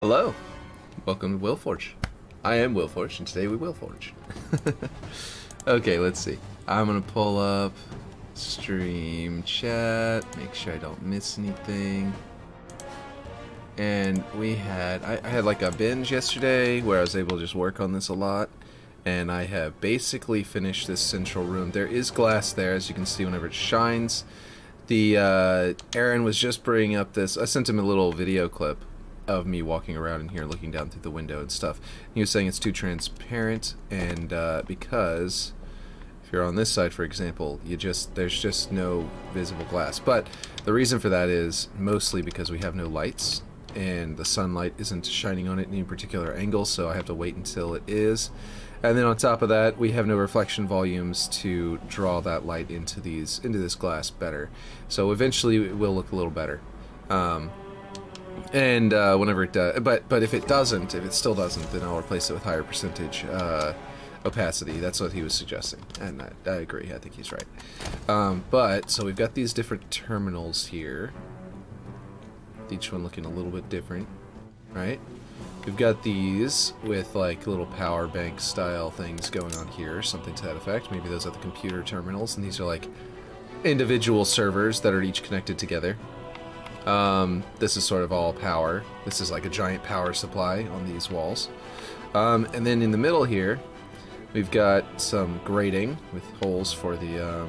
Hello, welcome to Willforge. I am Willforge, and today we will forge. Okay, let's see. I'm gonna pull up stream chat, make sure I don't miss anything. And I had like a binge yesterday where I was able to just work on this a lot. And I have basically finished this central room. There is glass there, as you can see whenever it shines. Aaron was just bringing up this, I sent him a little video clip of me walking around in here looking down through the window and stuff. He was saying it's too transparent, and because if you're on this side, for example, there's just no visible glass. But the reason for that is mostly because we have no lights and the sunlight isn't shining on it in any particular angle, so I have to wait until it is. And then on top of that, we have no reflection volumes to draw that light into this glass better. So eventually it will look a little better. Whenever it does, but if it still doesn't, then I'll replace it with higher percentage opacity. That's what he was suggesting, and I agree. I think he's right. So we've got these different terminals here, each one looking a little bit different, right? We've got these with like little power bank style things going on here, something to that effect. Maybe those are the computer terminals, and these are like individual servers that are each connected together. This is sort of all power. This is like a giant power supply on these walls. And then in the middle here, we've got some grating with holes for the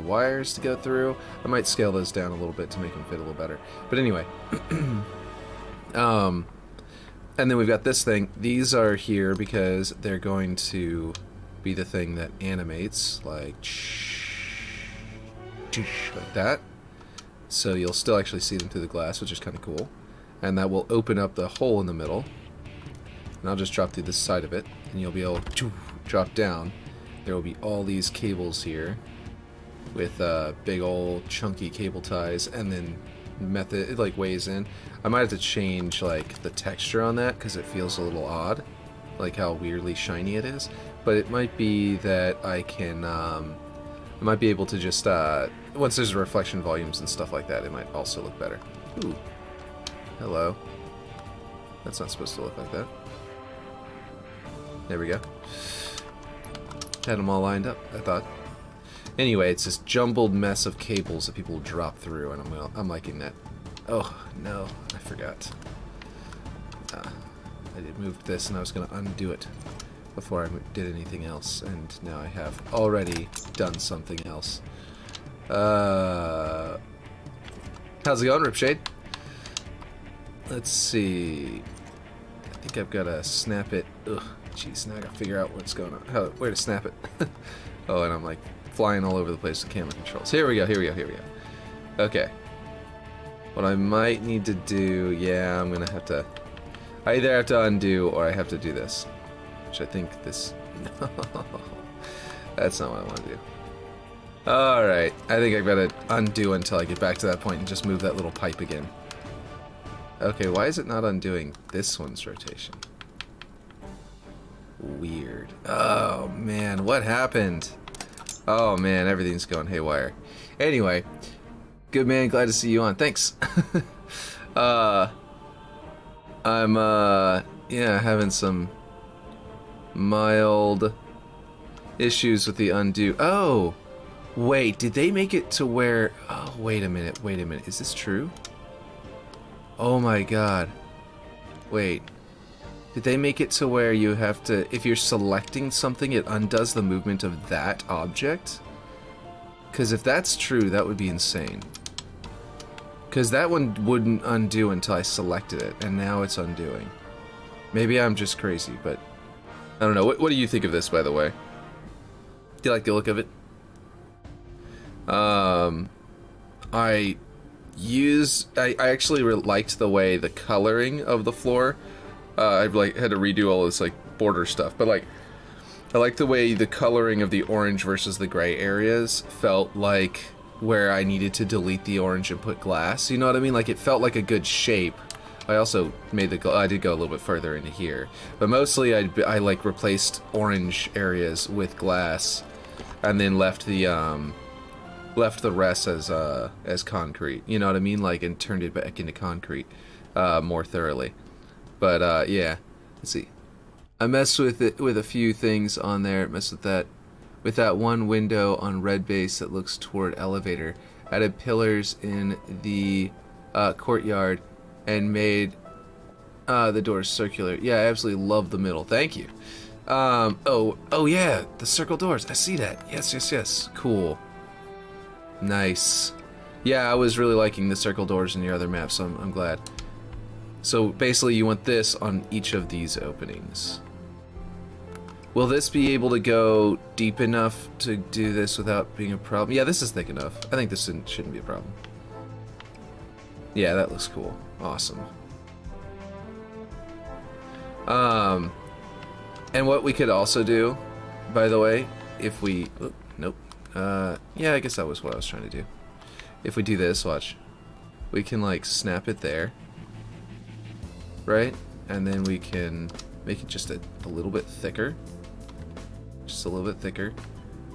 wires to go through. I might scale those down a little bit to make them fit a little better. But anyway, and then we've got this thing. These are here because they're going to be the thing that animates, like that. So you'll still actually see them through the glass, which is kind of cool. And that will open up the hole in the middle. And I'll just drop through this side of it, and you'll be able to drop down. There will be all these cables here with big old chunky cable ties, and then it like weighs in. I might have to change like the texture on that because it feels a little odd, like how weirdly shiny it is. But it might be that I might be able to just, once there's reflection volumes and stuff like that, it might also look better. Ooh. Hello. That's not supposed to look like that. There we go. Had them all lined up, I thought. Anyway, it's this jumbled mess of cables that people drop through, and I'm liking that. Oh, no, I forgot. I did move this, and I was going to undo it before I did anything else, and now I have already done something else. How's it going, Ripshade? Let's see. I think I've got to snap it. Ugh, jeez, now I got to figure out what's going on. Where to snap it. Oh, and I'm like flying all over the place with camera controls. Here we go. Okay. What I might need to do, yeah, I'm gonna have to. I either have to undo or I have to do this. Which I think this... No. That's not what I want to do. Alright, I think I've got to undo until I get back to that point and just move that little pipe again. Okay, why is it not undoing this one's rotation? Weird. Oh man, what happened? Oh man, everything's going haywire. Anyway, good man, glad to see you on. Thanks. I'm having some mild issues with the undo. Oh, wait, did they make it to where... Oh, wait a minute, is this true? Oh my god. Wait. Did they make it to where you have to... If you're selecting something, it undoes the movement of that object? Because if that's true, that would be insane. Because that one wouldn't undo until I selected it, and now it's undoing. Maybe I'm just crazy, but... I don't know. What do you think of this, by the way? Do you like the look of it? I actually liked the way the coloring of the floor. I've like had to redo all this like border stuff, but like I like the way the coloring of the orange versus the gray areas felt like where I needed to delete the orange and put glass. You know what I mean? Like it felt like a good shape. I also made I did go a little bit further into here, but mostly I like replaced orange areas with glass, and then left the rest as concrete. You know what I mean? Like, and turned it back into concrete more thoroughly. But yeah, let's see. I messed with it with a few things on there. Messed with that one window on red base that looks toward elevator. Added pillars in the courtyard and made the doors circular. Yeah, I absolutely love the middle. Thank you. Oh yeah, the circle doors. I see that. Yes. Cool. Nice. Yeah, I was really liking the circle doors in your other map, so I'm glad. So basically you want this on each of these openings. Will this be able to go deep enough to do this without being a problem? Yeah, this is thick enough. I think this shouldn't be a problem. Yeah, that looks cool. Awesome. And what we could also do, by the way, if we... Oh, nope. Yeah, I guess that was what I was trying to do. If we do this, watch. We can, like, snap it there. Right? And then we can make it just a little bit thicker. Just a little bit thicker.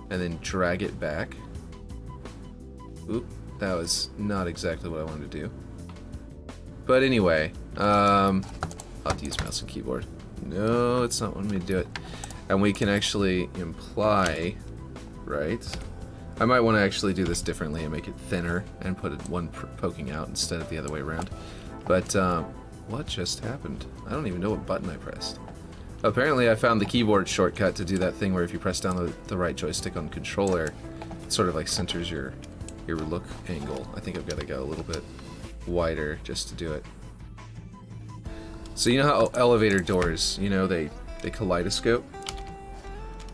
And then drag it back. Oop, that was not exactly what I wanted to do. But anyway, I'll have to use mouse and keyboard. No, it's not wanting me to do it. And we can actually imply, right? I might want to actually do this differently and make it thinner and put one poking out instead of the other way around. But, what just happened? I don't even know what button I pressed. Apparently I found the keyboard shortcut to do that thing where if you press down the right joystick on controller, it sort of like centers your look angle. I think I've got to go a little bit wider just to do it. So you know how elevator doors, you know, they kaleidoscope?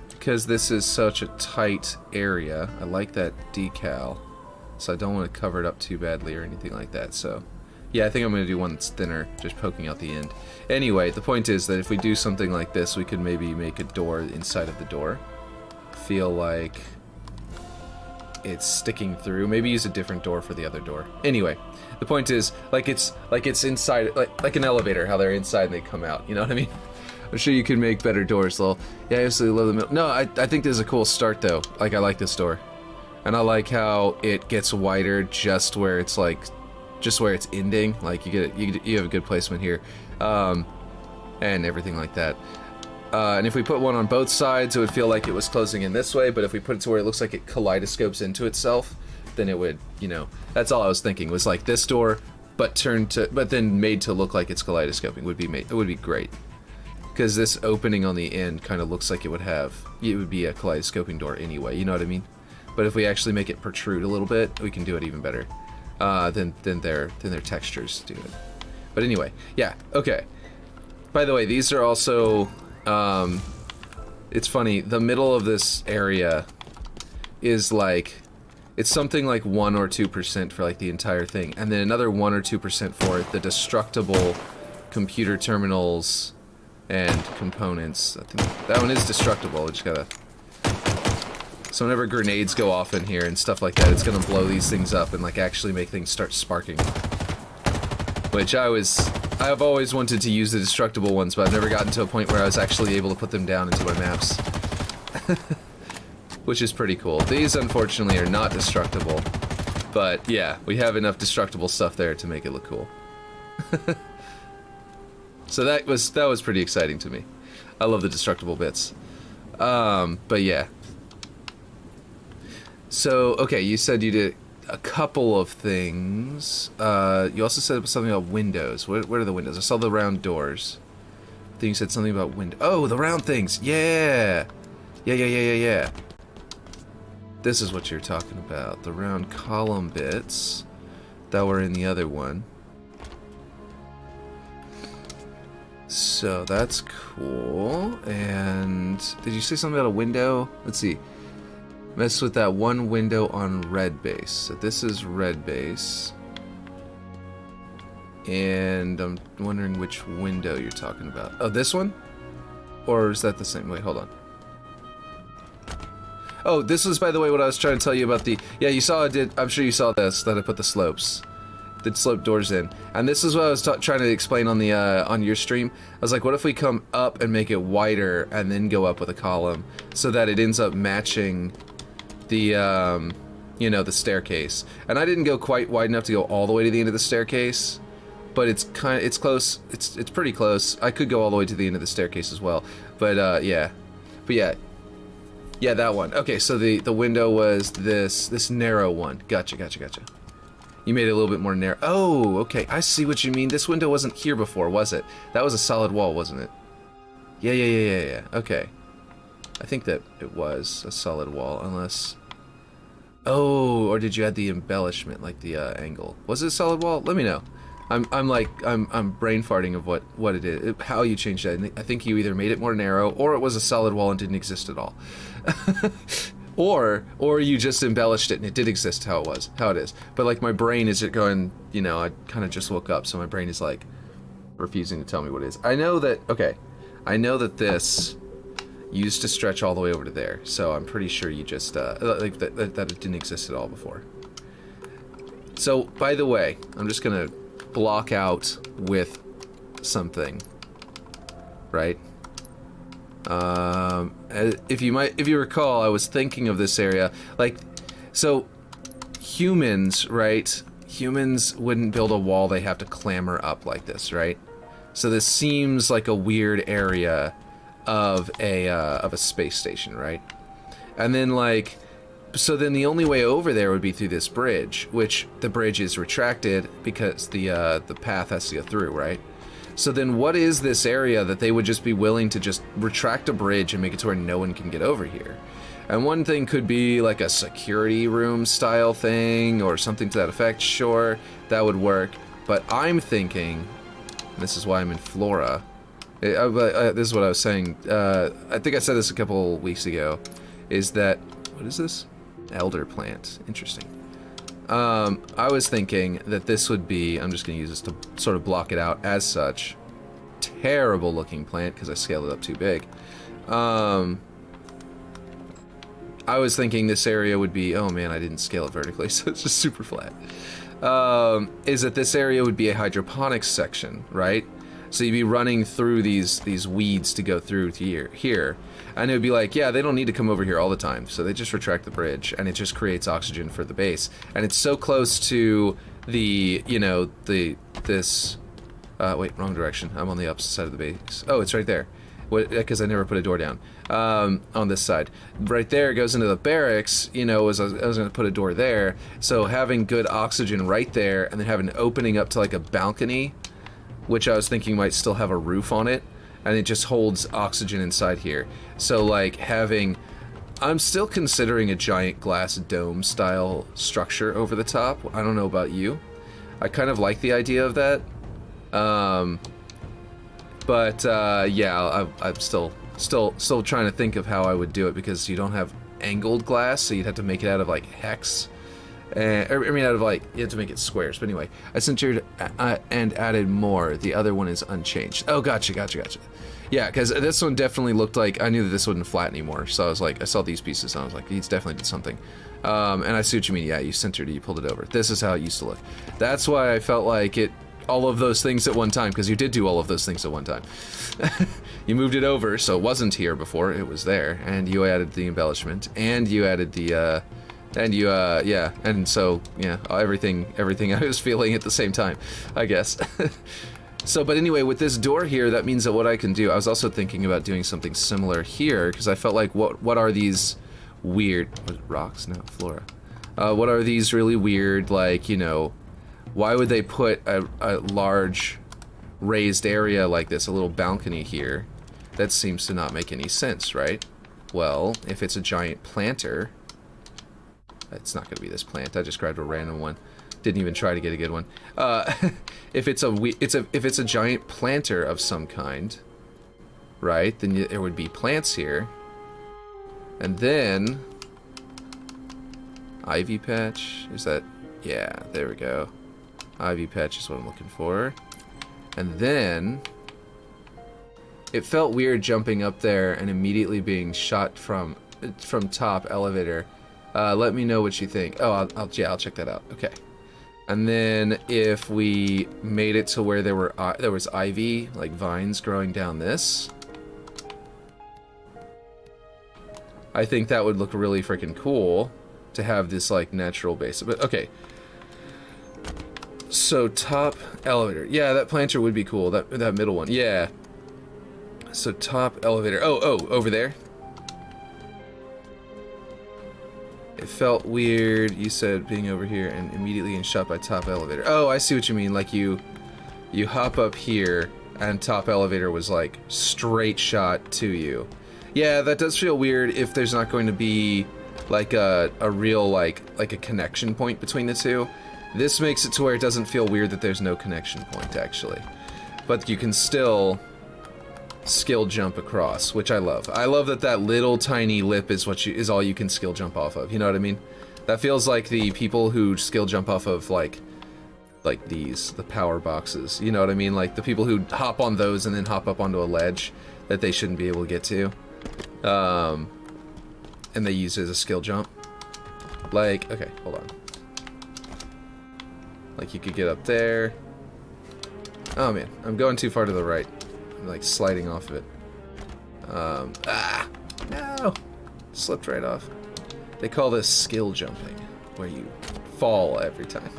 Because this is such a tight area, I like that decal, so I don't want to cover it up too badly or anything like that, so... Yeah, I think I'm going to do one that's thinner, just poking out the end. Anyway, the point is that if we do something like this, we could maybe make a door inside of the door. Feel like it's sticking through. Maybe use a different door for the other door. Anyway, the point is, like it's inside, like an elevator, how they're inside and they come out. You know what I mean? I'm sure you can make better doors, lol. Yeah, I absolutely love the middle. No, I think this is a cool start, though. Like, I like this door. And I like how it gets wider just where it's, like... just where it's ending, like you have a good placement here, and everything like that. And if we put one on both sides, it would feel like it was closing in this way, but if we put it to where it looks like it kaleidoscopes into itself, then it would, you know, that's all I was thinking, was like this door, but then made to look like it's kaleidoscoping would be great. Because this opening on the end kind of looks like it would be a kaleidoscoping door anyway, you know what I mean? But if we actually make it protrude a little bit, we can do it even better. Than their textures do it. But anyway, yeah, okay. By the way, these are also, it's funny, the middle of this area is like, it's something like 1 or 2% for like the entire thing, and then another 1 or 2% for the destructible computer terminals and components. I think that one is destructible, I just gotta... So whenever grenades go off in here and stuff like that, it's gonna blow these things up and like actually make things start sparking. Which I've always wanted to use the destructible ones, but I've never gotten to a point where I was actually able to put them down into my maps. Which is pretty cool. These unfortunately are not destructible, but yeah, we have enough destructible stuff there to make it look cool. So that was pretty exciting to me. I love the destructible bits. But yeah. So, okay, you said you did a couple of things. You also said something about windows. What are the windows? I saw the round doors. Then you said something about windows. Oh, the round things! Yeah! Yeah. This is what you're talking about. The round column bits that were in the other one. So, that's cool. And did you say something about a window? Let's see. Mess with that one window on red base. So this is red base. And I'm wondering which window you're talking about. Oh, this one? Or is that the same? Wait, hold on. Oh, this was, by the way, what I was trying to tell you about the... Yeah, you saw I did... I'm sure you saw this, that I put the slopes. The slope doors in. And this is what I was trying to explain on the on your stream. I was like, what if we come up and make it wider and then go up with a column so that it ends up matching... the, you know, the staircase. And I didn't go quite wide enough to go all the way to the end of the staircase, but it's close. It's pretty close. I could go all the way to the end of the staircase as well, but yeah, that one. Okay, so the window was this narrow one. Gotcha. You made it a little bit more narrow. Oh, okay, I see what you mean. This window wasn't here before, was it? That was a solid wall, wasn't it? Yeah. Okay, I think that it was a solid wall, unless. Oh, or did you add the embellishment, like the angle? Was it a solid wall? Let me know. I'm brain farting of what it is, how you changed that. I think you either made it more narrow, or it was a solid wall and didn't exist at all, or you just embellished it and it did exist how it is. But like my brain is going, you know, I kind of just woke up, so my brain is like refusing to tell me what it is. I know that this used to stretch all the way over to there, so I'm pretty sure you just like that it didn't exist at all before. So by the way, I'm just gonna block out with something, right? If you recall, I was thinking of this area, like, so humans, right? Humans wouldn't build a wall; they have to clamber up like this, right? So this seems like a weird area of a space station, right? And then like, so then the only way over there would be through this bridge, which the bridge is retracted because the path has to go through, right? So then what is this area that they would just be willing to just retract a bridge and make it to where no one can get over here? And one thing could be like a security room style thing or something to that effect. Sure, that would work. But I'm thinking, and this is why I'm in Flora. This is what I was saying. I think I said this a couple weeks ago. Is that, what is this? Elder plant. Interesting. I was thinking that this would be, I'm just going to use this to sort of block it out as such. Terrible looking plant because I scaled it up too big. I was thinking this area would be, oh man, I didn't scale it vertically, so it's just super flat. Is that this area would be a hydroponics section, right? So you'd be running through these weeds to go through to here. And it would be like, yeah, they don't need to come over here all the time. So they just retract the bridge, and it just creates oxygen for the base. And it's so close to the, you know, this... wait, wrong direction. I'm on the opposite side of the base. Oh, it's right there. Because I never put a door down. On this side. Right there goes into the barracks, you know, I was going to put a door there. So having good oxygen right there, and then having an opening up to like a balcony, which I was thinking might still have a roof on it, and it just holds oxygen inside here. So like having, I'm still considering a giant glass dome style structure over the top. I don't know about you. I kind of like the idea of that. Yeah, I'm still trying to think of how I would do it, because you don't have angled glass, so you'd have to make it out of like hex. Out of like, you have to make it squares. But anyway, I centered and added more. The other one is unchanged. Oh, gotcha. Yeah, because this one definitely looked like, I knew that this wouldn't flat anymore. So I was like, I saw these pieces and I was like, he's definitely did something. And I see what you mean. Yeah, you centered it, you pulled it over. This is how it used to look. That's why I felt like it, all of those things at one time, because you did do all of those things at one time. You moved it over, so it wasn't here before, it was there. And you added the embellishment, and you added the, yeah, and so, yeah, everything I was feeling at the same time, I guess. So, but anyway, with this door here, that means that what I can do, I was also thinking about doing something similar here, because I felt like, what are these weird, rocks? No, flora. What are these really weird, like, you know, why would they put a large raised area like this, a little balcony here? That seems to not make any sense, right? Well, if it's a giant planter, it's not going to be this plant. I just grabbed a random one. Didn't even try to get a good one. If it's a giant planter of some kind, right? Then there would be plants here, and then ivy patch. Is that? Yeah, there we go. Ivy patch is what I'm looking for. And then it felt weird jumping up there and immediately being shot from top elevator. Let me know what you think. Oh, I'll check that out. Okay. And then if we made it to where there was ivy, like vines growing down this, I think that would look really freaking cool to have this like natural base. But okay. So top elevator. Yeah, that planter would be cool. That middle one. Yeah. So top elevator. Oh, over there. It felt weird. You said being over here and immediately in shot by top elevator. Oh, I see what you mean. Like you hop up here and top elevator was like straight shot to you. Yeah, that does feel weird if there's not going to be like a real like a connection point between the two. This makes it to where it doesn't feel weird that there's no connection point actually. But you can still skill jump across, which I love. I love that little tiny lip is is all you can skill jump off of. You know what I mean? That feels like the people who skill jump off of like the power boxes. You know what I mean? Like the people who hop on those and then hop up onto a ledge that they shouldn't be able to get to. And they use it as a skill jump. Like, okay, hold on. Like you could get up there. Oh man, I'm going too far to the right. I'm like sliding off of it. No! Slipped right off. They call this skill jumping, where you fall every time.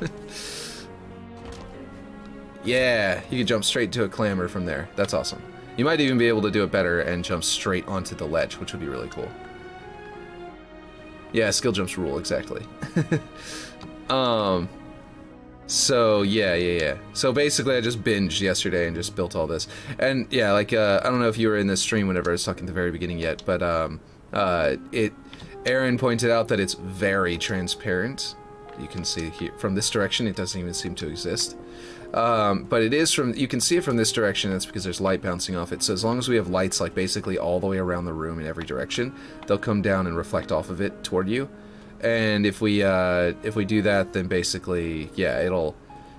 Yeah, you can jump straight to a clamber from there. That's awesome. You might even be able to do it better and jump straight onto the ledge, which would be really cool. Yeah, skill jumps rule, exactly. So, yeah. So basically I just binged yesterday and just built all this. And yeah, like, I don't know if you were in this stream whenever I was talking at the very beginning yet, but, Aaron pointed out that it's very transparent. You can see here, from this direction, it doesn't even seem to exist. But it is you can see it from this direction, that's because there's light bouncing off it. So as long as we have lights, like, basically all the way around the room in every direction, they'll come down and reflect off of it toward you. And if we do that, then basically, yeah, it'll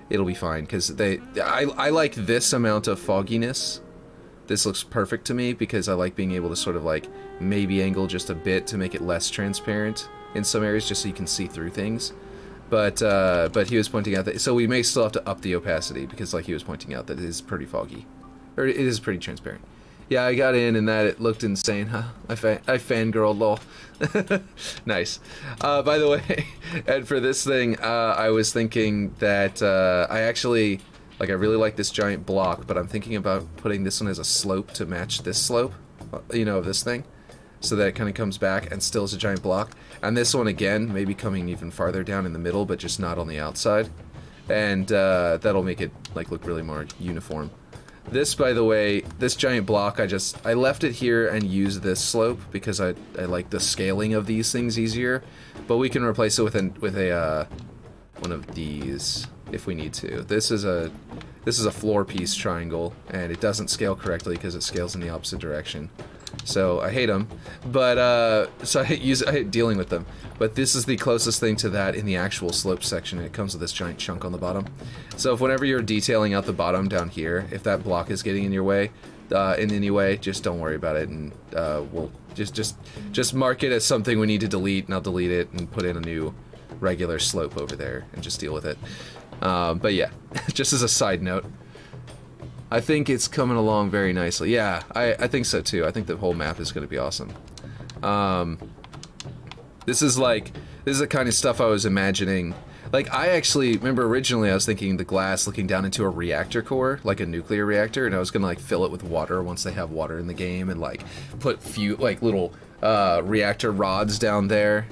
be fine, because I like this amount of fogginess. This looks perfect to me, because I like being able to sort of, like, maybe angle just a bit to make it less transparent in some areas, just so you can see through things. But he was pointing out that, so we may still have to up the opacity, because like he was pointing out that it is pretty foggy. Or it is pretty transparent. Yeah, I got in and that it looked insane, huh? I fangirled, lol. Nice. By the way, and for this thing, I was thinking that I actually, like, I really like this giant block, but I'm thinking about putting this one as a slope to match this slope, you know, of this thing. So that it kind of comes back and still is a giant block. And this one, again, maybe coming even farther down in the middle, but just not on the outside. And that'll make it, like, look really more uniform. This, by the way, this giant block, I left it here and used this slope because I like the scaling of these things easier. But we can replace it with a one of these if we need to. This is a floor piece triangle, and it doesn't scale correctly because it scales in the opposite direction. So I hate them, but so I hate dealing with them. But this is the closest thing to that in the actual slope section, and it comes with this giant chunk on the bottom. So if whenever you're detailing out the bottom down here, if that block is getting in your way, in any way, just don't worry about it, and we'll just mark it as something we need to delete, and I'll delete it and put in a new regular slope over there and just deal with it. But yeah, just as a side note. I think it's coming along very nicely. Yeah, I think so too. I think the whole map is going to be awesome. This is the kind of stuff I was imagining. Like, I actually remember originally I was thinking the glass looking down into a reactor core, like a nuclear reactor, and I was going to like fill it with water once they have water in the game, and like put little reactor rods down there,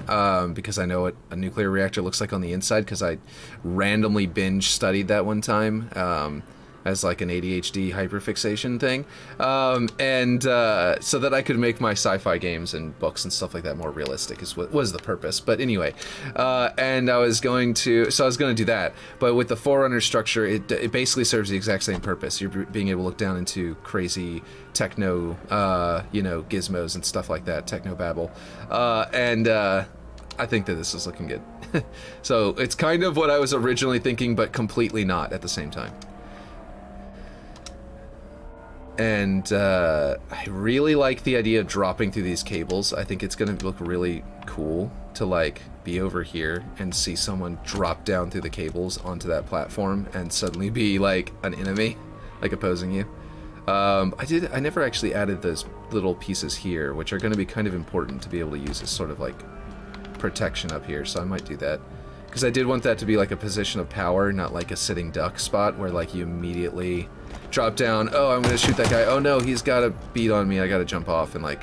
because I know what a nuclear reactor looks like on the inside, because I randomly binge studied that one time. As like an ADHD hyperfixation thing, so that I could make my sci-fi games and books and stuff like that more realistic is what was the purpose. But anyway, and I was going to do that, but with the Forerunner structure, it basically serves the exact same purpose. You're being able to look down into crazy techno, gizmos and stuff like that, techno babble, and I think that this is looking good. So it's kind of what I was originally thinking, but completely not at the same time. And I really like the idea of dropping through these cables. I think it's going to look really cool to like be over here and see someone drop down through the cables onto that platform and suddenly be like an enemy, like opposing you. I never actually added those little pieces here, which are going to be kind of important to be able to use as sort of like protection up here, so I might do that. Because I did want that to be like a position of power, not like a sitting duck spot where like you immediately drop down. Oh, I'm gonna shoot that guy. Oh no, he's got a beat on me. I gotta jump off and like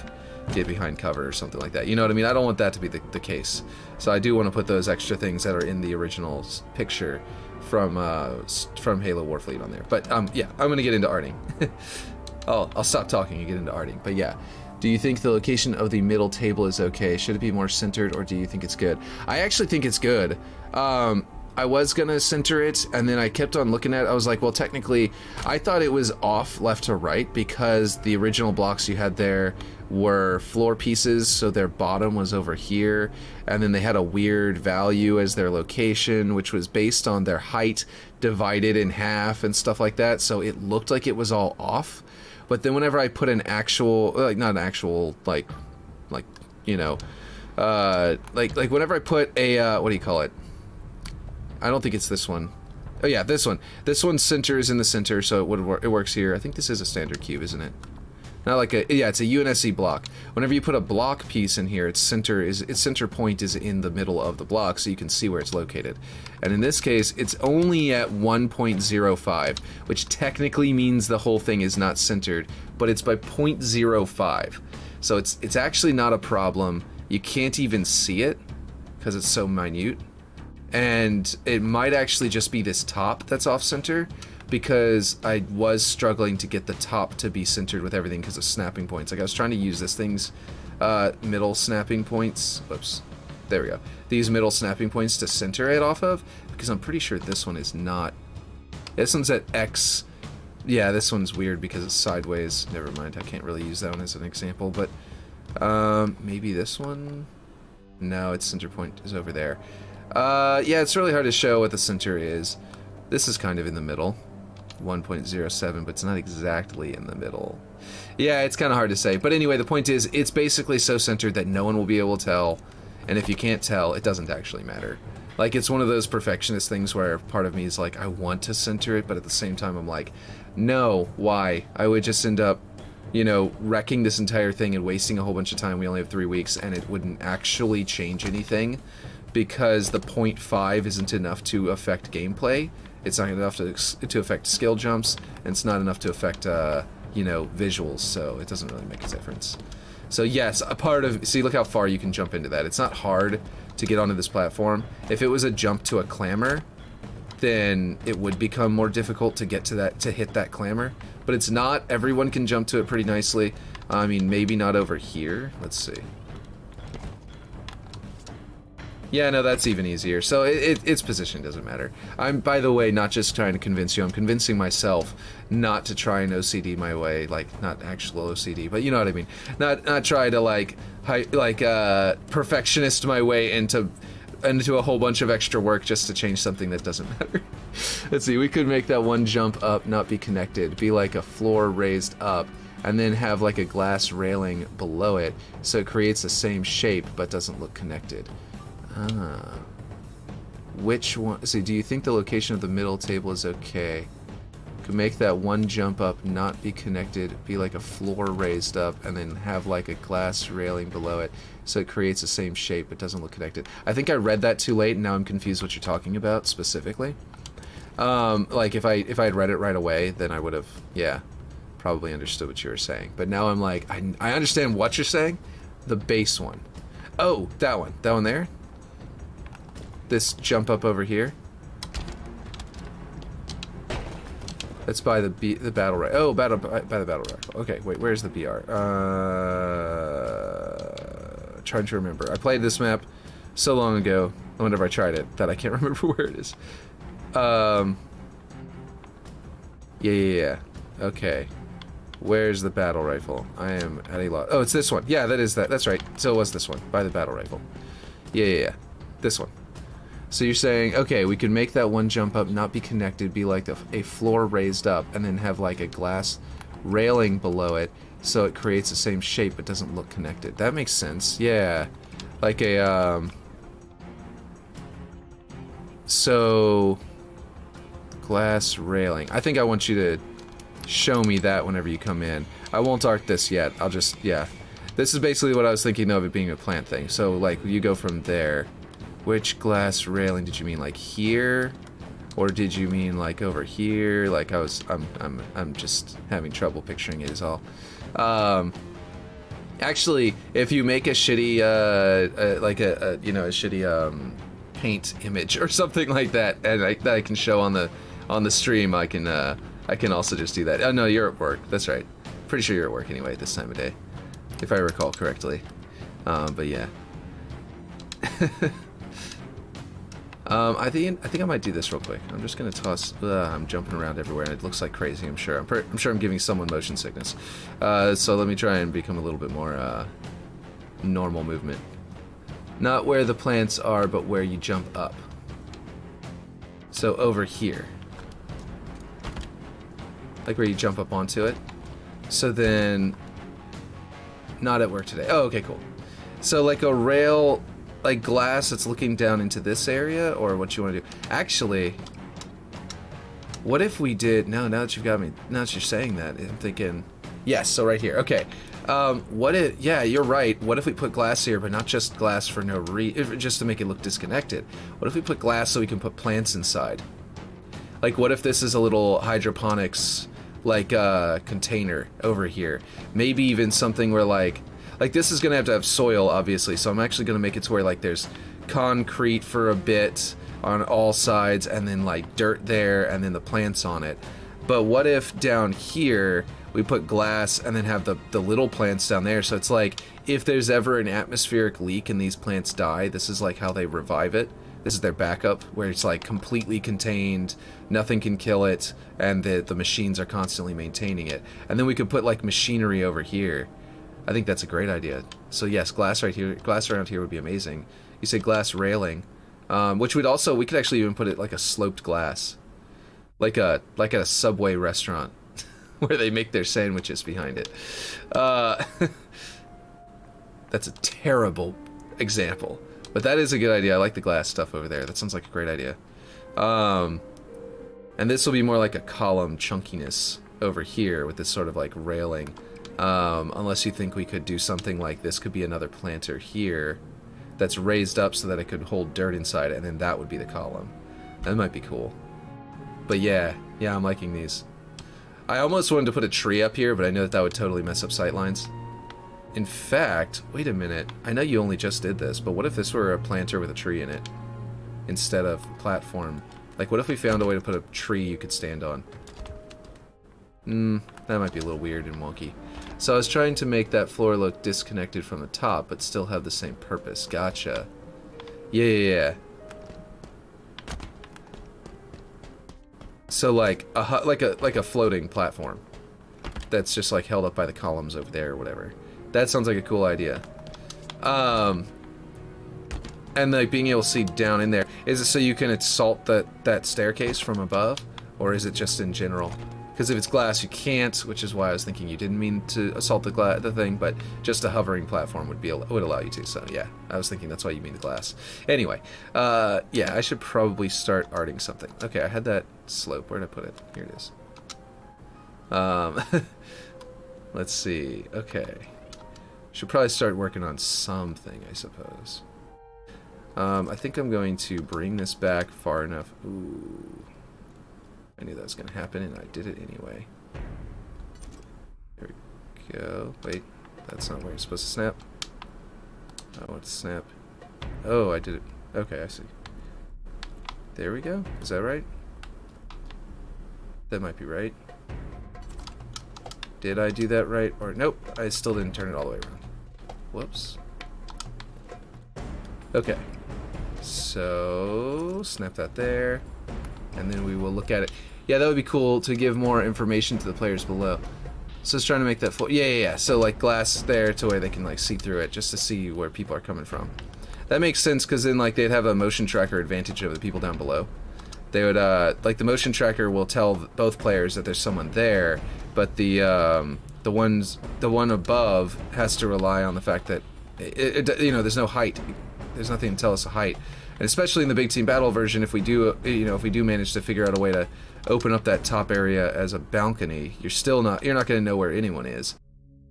get behind cover or something like that. You know what I mean? I don't want that to be the case. So I do want to put those extra things that are in the original picture from Halo Warfleet on there. But yeah, I'm gonna get into arting. I'll stop talking and get into arting. But yeah. Do you think the location of the middle table is okay? Should it be more centered, or do you think it's good? I actually think it's good. I was gonna center it, and then I kept on looking at it. I was like, well, technically, I thought it was off left to right because the original blocks you had there were floor pieces, so their bottom was over here, and then they had a weird value as their location, which was based on their height divided in half and stuff like that, so it looked like it was all off. But then whenever I put an actual, like not an actual, like you know, like whenever I put a, what do you call it? I don't think it's this one. Oh yeah, this one. This one centers in the center, so it works here. I think this is a standard cube, isn't it? Not like a, yeah, it's a UNSC block. Whenever you put a block piece in here, its center point is in the middle of the block, so you can see where it's located. And in this case, it's only at 1.05, which technically means the whole thing is not centered, but it's by 0.05. So it's actually not a problem. You can't even see it because it's so minute. And it might actually just be this top that's off center, because I was struggling to get the top to be centered with everything because of snapping points. Like I was trying to use this thing's middle snapping points. Whoops. There we go. These middle snapping points to center it off of, because I'm pretty sure this one is not. This one's at X. Yeah, this one's weird because it's sideways. Never mind. I can't really use that one as an example, but maybe this one? No, its center point is over there. Yeah, it's really hard to show what the center is. This is kind of in the middle. 1.07, but it's not exactly in the middle. Yeah, it's kind of hard to say. But anyway, the point is, it's basically so centered that no one will be able to tell. And if you can't tell, it doesn't actually matter. Like, it's one of those perfectionist things where part of me is like, I want to center it, but at the same time, I'm like, no, why? I would just end up, you know, wrecking this entire thing and wasting a whole bunch of time. We only have 3 weeks, and it wouldn't actually change anything because the 0.5 isn't enough to affect gameplay. It's not enough to affect skill jumps, and it's not enough to affect, you know, visuals, so it doesn't really make a difference. So yes, a part of, see, look how far you can jump into that. It's not hard to get onto this platform. If it was a jump to a clamor, then it would become more difficult to get to that, to hit that clamor. But it's not. Everyone can jump to it pretty nicely. I mean, maybe not over here. Let's see. Yeah, no, that's even easier. So its position doesn't matter. I'm, by the way, not just trying to convince you. I'm convincing myself not to try and OCD my way, like not actual OCD, but you know what I mean. Not try to like perfectionist my way into a whole bunch of extra work just to change something that doesn't matter. Let's see. We could make that one jump up not be connected, be like a floor raised up, and then have like a glass railing below it, so it creates the same shape but doesn't look connected. Which one? See, do you think the location of the middle table is okay? Could make that one jump up not be connected, be like a floor raised up, and then have like a glass railing below it, so it creates the same shape but doesn't look connected. I think I read that too late, and now I'm confused what you're talking about specifically. Like if I had read it right away, then I would have, yeah, probably understood what you were saying. But now I'm like, I understand what you're saying. The base one. Oh, that one there. This jump up over here. That's by the battle rifle. Oh, by the battle rifle. Okay, wait, where's the BR? Trying to remember. I played this map so long ago, whenever I tried it, that I can't remember where it is. Yeah. Okay. Where's the battle rifle? I am at a loss. Oh, it's this one. Yeah, that's right. So it was this one, by the battle rifle. Yeah. This one. So you're saying, okay, we could make that one jump up not be connected, be like a floor raised up, and then have like a glass railing below it, so it creates the same shape but doesn't look connected. That makes sense. Yeah. Like a, so, glass railing. I think I want you to show me that whenever you come in. I won't art this yet. I'll just, yeah. This is basically what I was thinking of it being a plant thing. So, like, you go from there. Which glass railing did you mean? Like here? Or did you mean like over here? Like I'm just having trouble picturing it is all. Actually, if you make a shitty, like a shitty paint image or something like that, and that I can show on the stream, I can also just do that. Oh no, you're at work. That's right. Pretty sure you're at work anyway at this time of day, if I recall correctly. But yeah. I think I might do this real quick. I'm just gonna toss. I'm jumping around everywhere, and it looks like crazy. I'm sure. I'm sure I'm giving someone motion sickness. So let me try and become a little bit more normal movement. Not where the plants are, but where you jump up. So over here, like where you jump up onto it. So then, not at work today. Oh, okay, cool. So like a rail. Like glass that's looking down into this area, or what you want to do? Actually, what if we did? No, now that you've got me, now that you're saying that, I'm thinking, yes. So right here, okay. What if? Yeah, you're right. What if we put glass here, but not just glass for no just to make it look disconnected? What if we put glass so we can put plants inside? Like, what if this is a little hydroponics like container over here? Maybe even something where like this is gonna have to have soil, obviously, so I'm actually gonna make it to where like there's concrete for a bit on all sides, and then like dirt there, and then the plants on it. But what if down here we put glass and then have the little plants down there? So it's like if there's ever an atmospheric leak and these plants die, this is like how they revive it. This is their backup, where it's like completely contained, nothing can kill it, and the machines are constantly maintaining it. And then we could put like machinery over here. I think that's a great idea. So yes, glass right here, glass around here would be amazing. You say glass railing, which would also, we could actually even put it like a sloped glass, like at a Subway restaurant where they make their sandwiches behind it. That's a terrible example, but that is a good idea. I like the glass stuff over there. That sounds like a great idea. And this will be more like a column chunkiness over here with this sort of like railing. Unless you think we could do something like this could be another planter here that's raised up so that it could hold dirt inside, and then that would be the column. That might be cool. But yeah, I'm liking these. I almost wanted to put a tree up here, but I know that would totally mess up sightlines. In fact, wait a minute. I know you only just did this, but what if this were a planter with a tree in it instead of a platform? Like, what if we found a way to put a tree you could stand on? That might be a little weird and wonky. So I was trying to make that floor look disconnected from the top, but still have the same purpose. Gotcha. Yeah. So like a floating platform that's just like held up by the columns over there or whatever. That sounds like a cool idea. And like being able to see down in there. Is it so you can assault that staircase from above, or is it just in general? Because if it's glass, you can't, which is why I was thinking you didn't mean to assault the thing, but just a hovering platform would allow you to. So yeah, I was thinking that's why you mean the glass. Anyway, yeah, I should probably start arting something. Okay, I had that slope. Where did I put it? Here it is. Let's see. Okay, should probably start working on something, I suppose. I think I'm going to bring this back far enough. Ooh. I knew that was going to happen, and I did it anyway. There we go. Wait, that's not where you're supposed to snap. I want to snap. Oh, I did it. Okay, I see. There we go. Is that right? That might be right. Did I do that right? Or nope, I still didn't turn it all the way around. Whoops. Okay. So, snap that there. And then we will look at it. Yeah, that would be cool to give more information to the players below. So it's trying to make that floor. Yeah. So like glass there to where they can like see through it, just to see where people are coming from. That makes sense, because then like they'd have a motion tracker advantage over the people down below. They would like the motion tracker will tell both players that there's someone there, but the one above has to rely on the fact that there's no height. There's nothing to tell us a height. And especially in the big team battle version, if we do manage to figure out a way to open up that top area as a balcony, you're not going to know where anyone is.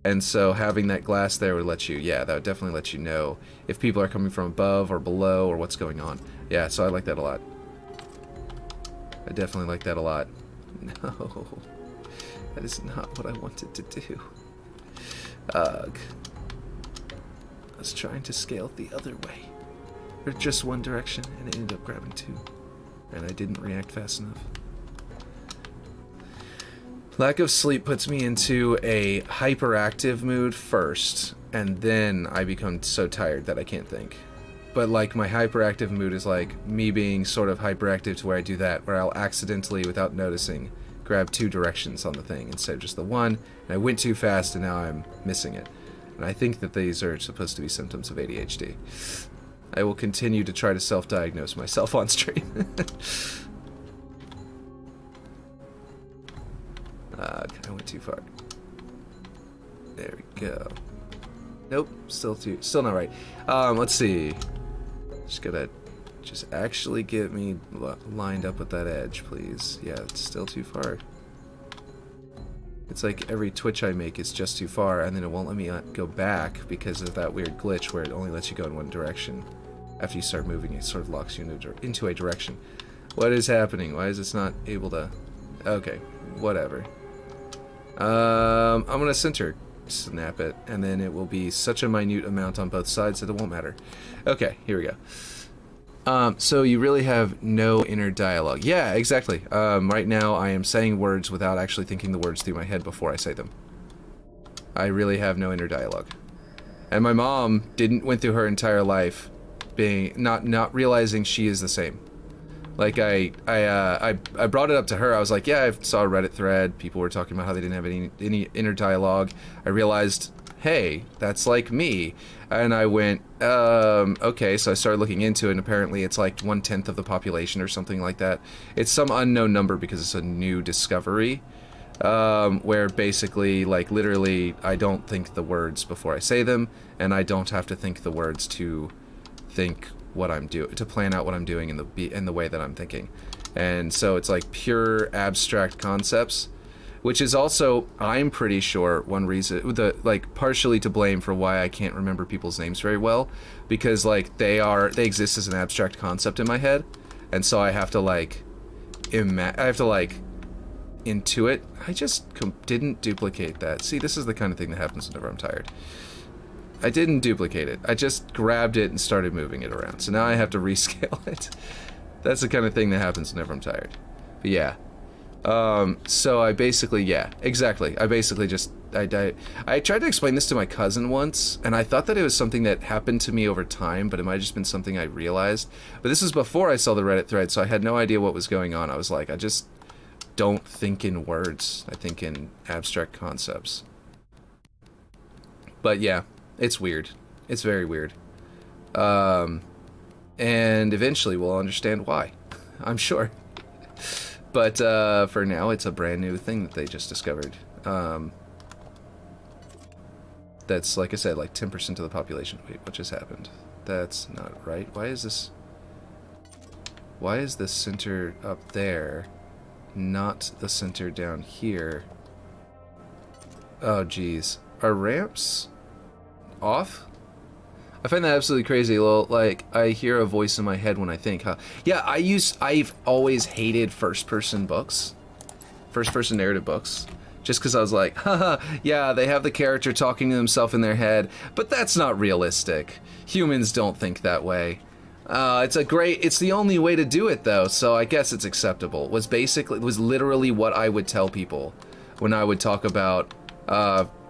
And so having that glass there would let you, yeah, that would definitely let you know if people are coming from above or below or what's going on. Yeah, so I like that a lot. I definitely like that a lot. No, that is not what I wanted to do. Ugh. I was trying to scale the other way. Or just one direction, and it ended up grabbing two. And I didn't react fast enough. Lack of sleep puts me into a hyperactive mood first, and then I become so tired that I can't think. But like my hyperactive mood is like me being sort of hyperactive to where I do that, where I'll accidentally, without noticing, grab two directions on the thing instead of just the one, and I went too fast and now I'm missing it. And I think that these are supposed to be symptoms of ADHD. I will continue to try to self-diagnose myself on stream. I went too far. There we go. Nope, still not right. Let's see. Just gotta actually get me lined up with that edge, please. Yeah, it's still too far. It's like every twitch I make is just too far, and then it won't let me go back because of that weird glitch where it only lets you go in one direction. After you start moving, it sort of locks you into a direction. What is happening? Why is this not able to... Okay, whatever. I'm gonna center snap it, and then it will be such a minute amount on both sides that it won't matter. Okay, here we go. So you really have no inner dialogue. Yeah, exactly. Right now I am saying words without actually thinking the words through my head before I say them. I really have no inner dialogue. And my mom went through her entire life being not realizing she is the same. Like I brought it up to her. I was like, yeah, I saw a Reddit thread. People were talking about how they didn't have any inner dialogue. I realized, hey, that's like me. And I went, okay. So I started looking into it, and apparently it's like 1/10 of the population or something like that. It's some unknown number because it's a new discovery. Where basically, like, literally, I don't think the words before I say them, and I don't have to think the words to think what I'm doing, to plan out what I'm doing in the way that I'm thinking. And so it's like pure abstract concepts, which is also, I'm pretty sure, one reason, like, partially to blame for why I can't remember people's names very well, because, like, they exist as an abstract concept in my head, and so I have to, like, intuit. I just didn't duplicate that. See, this is the kind of thing that happens whenever I'm tired. I didn't duplicate it. I just grabbed it and started moving it around. So now I have to rescale it. That's the kind of thing that happens whenever I'm tired. But yeah. So I basically, yeah, exactly. I basically just, I tried to explain this to my cousin once, and I thought that it was something that happened to me over time, but it might have just been something I realized. But this was before I saw the Reddit thread, so I had no idea what was going on. I was like, I just don't think in words. I think in abstract concepts. But yeah. It's weird. It's very weird. And eventually we'll understand why. I'm sure. But for now, it's a brand new thing that they just discovered. That's, like I said, like 10% of the population. Wait, what just happened? That's not right. Why is the center up there not the center down here? Oh, geez. Are ramps off? I find that absolutely crazy. Like, I hear a voice in my head when I think, huh? Yeah, I've always hated first-person books. First-person narrative books. Just because I was like, haha, yeah, they have the character talking to himself in their head, but that's not realistic. Humans don't think that way. It's the only way to do it, though, so I guess it's acceptable. It was literally what I would tell people when I would talk about,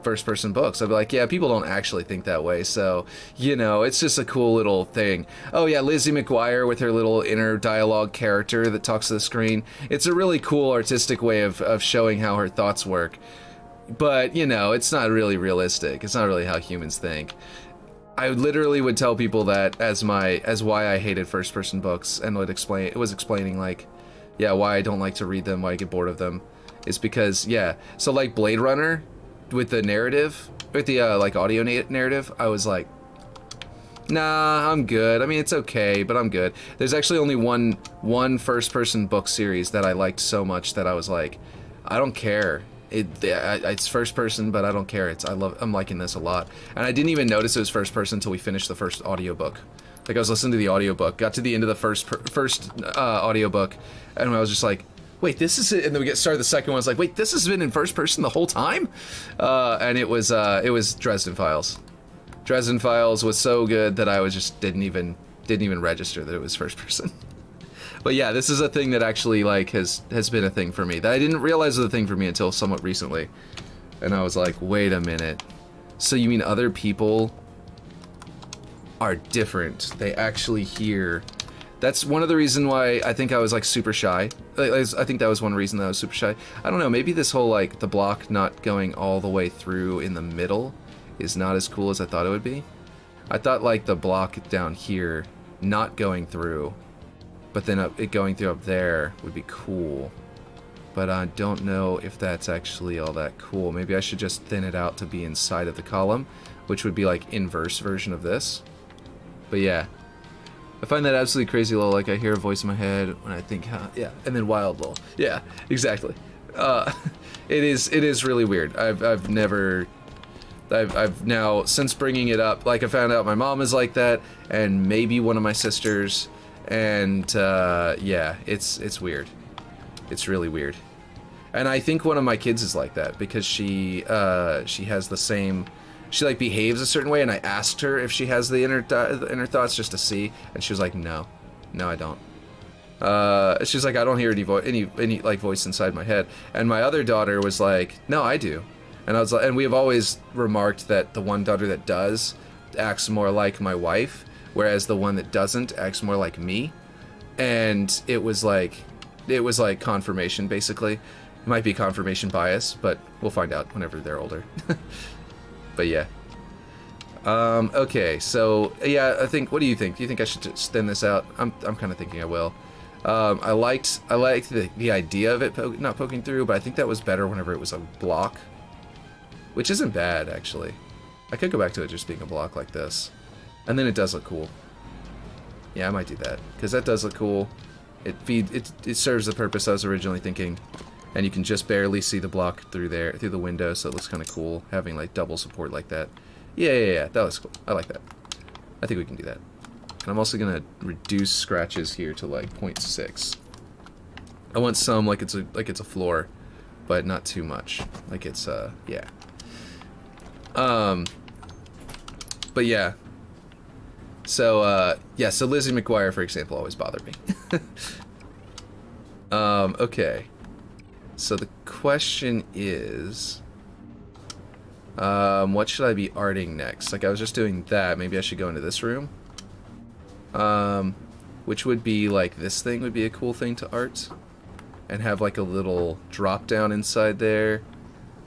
first-person books. I'd be like, yeah, people don't actually think that way, so, you know, it's just a cool little thing. Oh yeah, Lizzie McGuire with her little inner dialogue character that talks to the screen. It's a really cool artistic way of showing how her thoughts work. But, you know, it's not really realistic. It's not really how humans think. I literally would tell people that as why I hated first-person books, and it was explaining, like, yeah, why I don't like to read them, why I get bored of them, is because, yeah, so like Blade Runner, with the narrative, with the like audio narrative, I was like, nah, I'm good. I mean, it's okay, but I'm good. There's actually only one first-person book series that I liked so much that I was like, I don't care It's first person, but I don't care. I'm liking this a lot. And I didn't even notice it was first person until we finished the first audiobook. Like, I was listening to the audiobook, got to the end of the first audiobook, and I was just like, wait, this is it. And then we started the second one. I was like, wait, this has been in first person the whole time? And it was Dresden Files. Dresden Files was so good that I was just didn't even register that it was first person. But yeah, this is a thing that actually like has been a thing for me that I didn't realize was a thing for me until somewhat recently. And I was like, wait a minute. So you mean other people are different? They actually hear. That's one of the reasons why I think I was like super shy. I think that was one reason that I was super shy. I don't know, maybe this whole like the block not going all the way through in the middle is not as cool as I thought it would be. I thought like the block down here not going through, but then it going through up there would be cool. But I don't know if that's actually all that cool. Maybe I should just thin it out to be inside of the column, which would be like inverse version of this. But yeah, I find that absolutely crazy, lol. Like I hear a voice in my head when I think, yeah, and then wild, lol. Yeah, exactly. It is really weird. I've now, since bringing it up, like I found out my mom is like that, and maybe one of my sisters, and yeah, it's weird. It's really weird. And I think one of my kids is like that because she has the same, she like behaves a certain way, and I asked her if she has the inner thoughts just to see, and she was like, no, I don't. She's like, I don't hear any like voice inside my head. And my other daughter was like, no, I do. And I was like, and we have always remarked that the one daughter that does acts more like my wife, whereas the one that doesn't acts more like me. And it was like confirmation, basically. It might be confirmation bias, but we'll find out whenever they're older. But yeah. Okay, so yeah, I think. What do you think? Do you think I should just thin this out? I'm kind of thinking I will. I liked the idea of it not poking through, but I think that was better whenever it was a block. Which isn't bad, actually. I could go back to it just being a block like this. And then it does look cool. Yeah, I might do that. Because that does look cool. It serves the purpose I was originally thinking. And you can just barely see the block through the window, so it looks kind of cool, having like double support like that. Yeah, that looks cool. I like that. I think we can do that. And I'm also going to reduce scratches here to like 0.6. I want some like it's a floor, but not too much. Like it's, yeah. But yeah. So, yeah, so Lizzie McGuire, for example, always bothered me. Okay. So the question is, what should I be arting next? Like, I was just doing that. Maybe I should go into this room. Which would be, like, this thing would be a cool thing to art. And have, like, a little drop down inside there.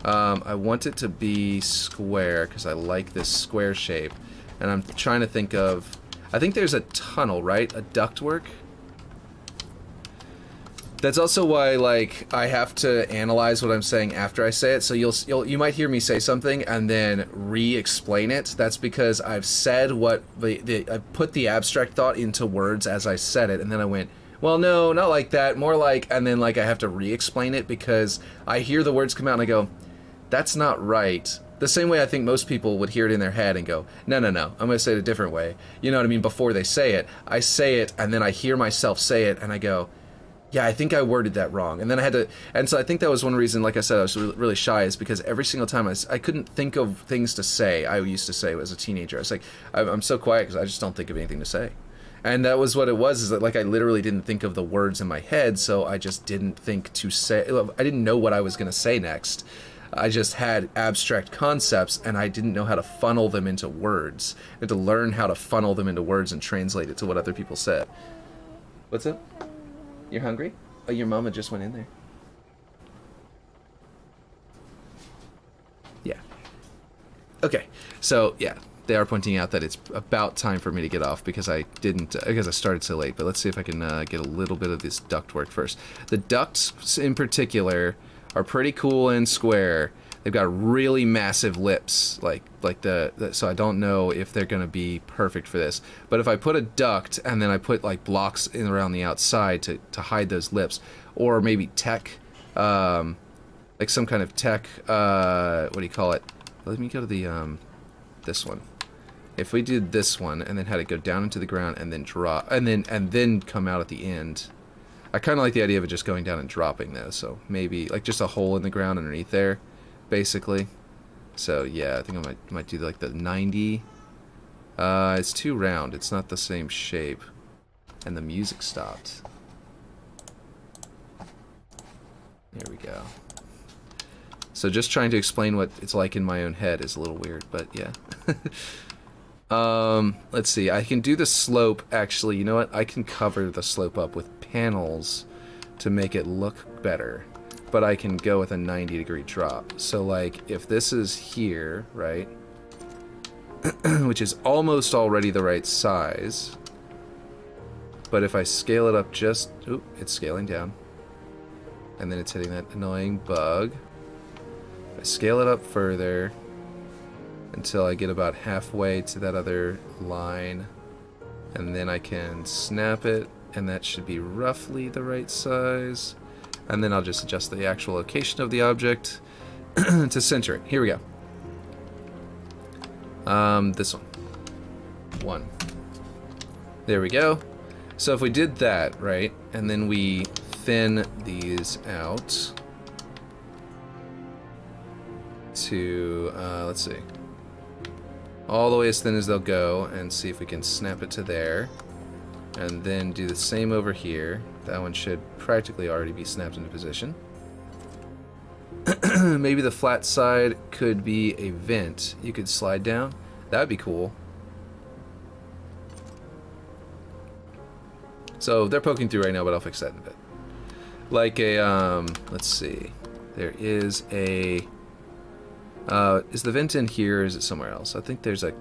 I want it to be square, because I like this square shape. And I'm trying to think of... I think there's a tunnel, right? A ductwork? That's also why, like, I have to analyze what I'm saying after I say it. So you might hear me say something and then re-explain it. That's because I've said what I put the abstract thought into words as I said it, and then I went, well, no, not like that, more like, and then like I have to re-explain it because I hear the words come out and I go, that's not right. The same way I think most people would hear it in their head and go, no, I'm going to say it a different way. You know what I mean? Before they say it, I say it and then I hear myself say it and I go, yeah, I think I worded that wrong. And then I had to, and so I think that was one reason, like I said, I was really shy, is because every single time I couldn't think of things to say. I used to say as a teenager, I was like, I'm so quiet because I just don't think of anything to say. And that was what it was, is that like I literally didn't think of the words in my head, so I just didn't think to say, I didn't know what I was going to say next. I just had abstract concepts and I didn't know how to funnel them into words. I had to learn how to funnel them into words and translate it to what other people said. What's up? You're hungry? Oh, your mama just went in there. Yeah. Okay. So, yeah. They are pointing out that it's about time for me to get off because I started so late. But let's see if I can get a little bit of this ductwork first. The ducts in particular are pretty cool and square. They've got really massive lips, like so I don't know if they're gonna be perfect for this. But if I put a duct and then I put like blocks around the outside to hide those lips, or maybe tech like some kind of tech, what do you call it? Let me go to the, this one. If we did this one and then had it go down into the ground and then drop, and then come out at the end, I kind of like the idea of it just going down and dropping though. So maybe like just a hole in the ground underneath there, basically. So yeah, I think I might do like the 90. It's too round. It's not the same shape, and the music stopped. There we go. So just trying to explain what it's like in my own head is a little weird, but yeah. Let's see. I can do the slope, actually. You know what? I can cover the slope up with panels to make it look better. But I can go with a 90-degree drop. So, like, if this is here, right? Which is almost already the right size. But if I scale it up just... Oop, it's scaling down. And then it's hitting that annoying bug. I scale it up further until I get about halfway to that other line, and then I can snap it, and that should be roughly the right size, and then I'll just adjust the actual location of the object to center it. Here we go. This one. There we go. So if we did that, right, and then we thin these out to, let's see, all the way as thin as they'll go, and see if we can snap it to there, and then do the same over here. That one should practically already be snapped into position. Maybe the flat side could be a vent you could slide down. That'd be cool. So they're poking through right now, but I'll fix that in a bit. Like a, let's see, there is a, is the vent in here, or is it somewhere else? I think there's a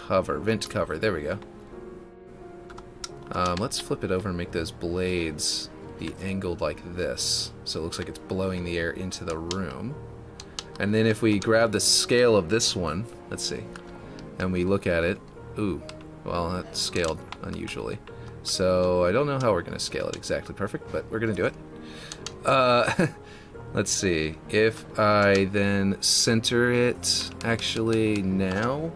cover, vent cover, there we go. Let's flip it over and make those blades be angled like this, so it looks like it's blowing the air into the room. And then if we grab the scale of this one, let's see, and we look at it, ooh, well, that's scaled unusually. So I don't know how we're going to scale it exactly perfect, but we're going to do it. Let's see, if I then center it actually now,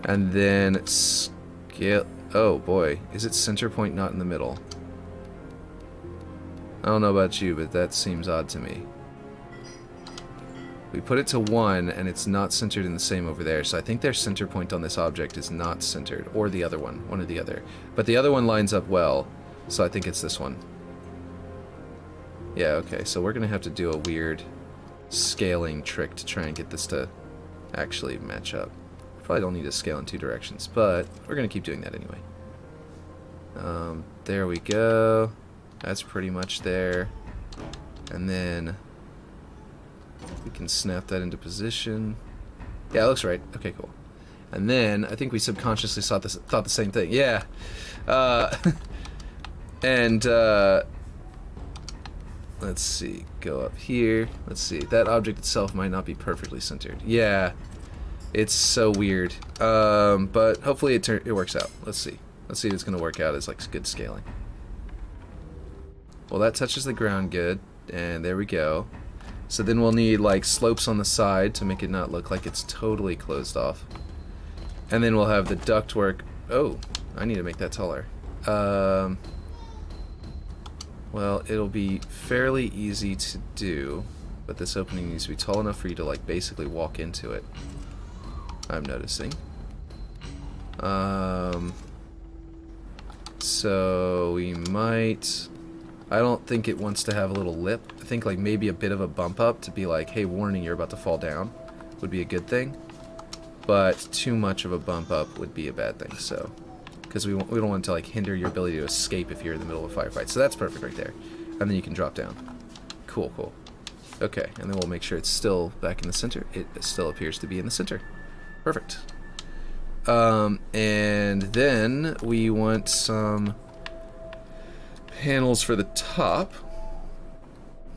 and then scale, oh boy, is it center point not in the middle? I don't know about you, but that seems odd to me. We put it to 1, and it's not centered in the same over there, so I think their center point on this object is not centered, or the other one or the other. But the other one lines up well, so I think it's this one. Yeah, okay, so we're going to have to do a weird scaling trick to try and get this to actually match up. Probably don't need to scale in 2 directions, but we're going to keep doing that anyway. There we go. That's pretty much there. And then we can snap that into position. Yeah, it looks right. Okay, cool. And then I think we subconsciously thought the same thing. Yeah. And let's see. Go up here. Let's see. That object itself might not be perfectly centered. Yeah. It's so weird. But hopefully it works out. Let's see. Let's see if it's going to work out as like good scaling. Well, that touches the ground good. And there we go. So then we'll need like slopes on the side to make it not look like it's totally closed off. And then we'll have the ductwork. Oh, I need to make that taller. Well, it'll be fairly easy to do, but this opening needs to be tall enough for you to like basically walk into it. I'm noticing. So we might... I don't think it wants to have a little lip. I think like maybe a bit of a bump up to be like, hey, warning, you're about to fall down would be a good thing. But too much of a bump up would be a bad thing, so... Because we don't want to like hinder your ability to escape if you're in the middle of a firefight. So that's perfect right there. And then you can drop down. Cool, cool. Okay, and then we'll make sure it's still back in the center. It still appears to be in the center. Perfect. And then we want some panels for the top,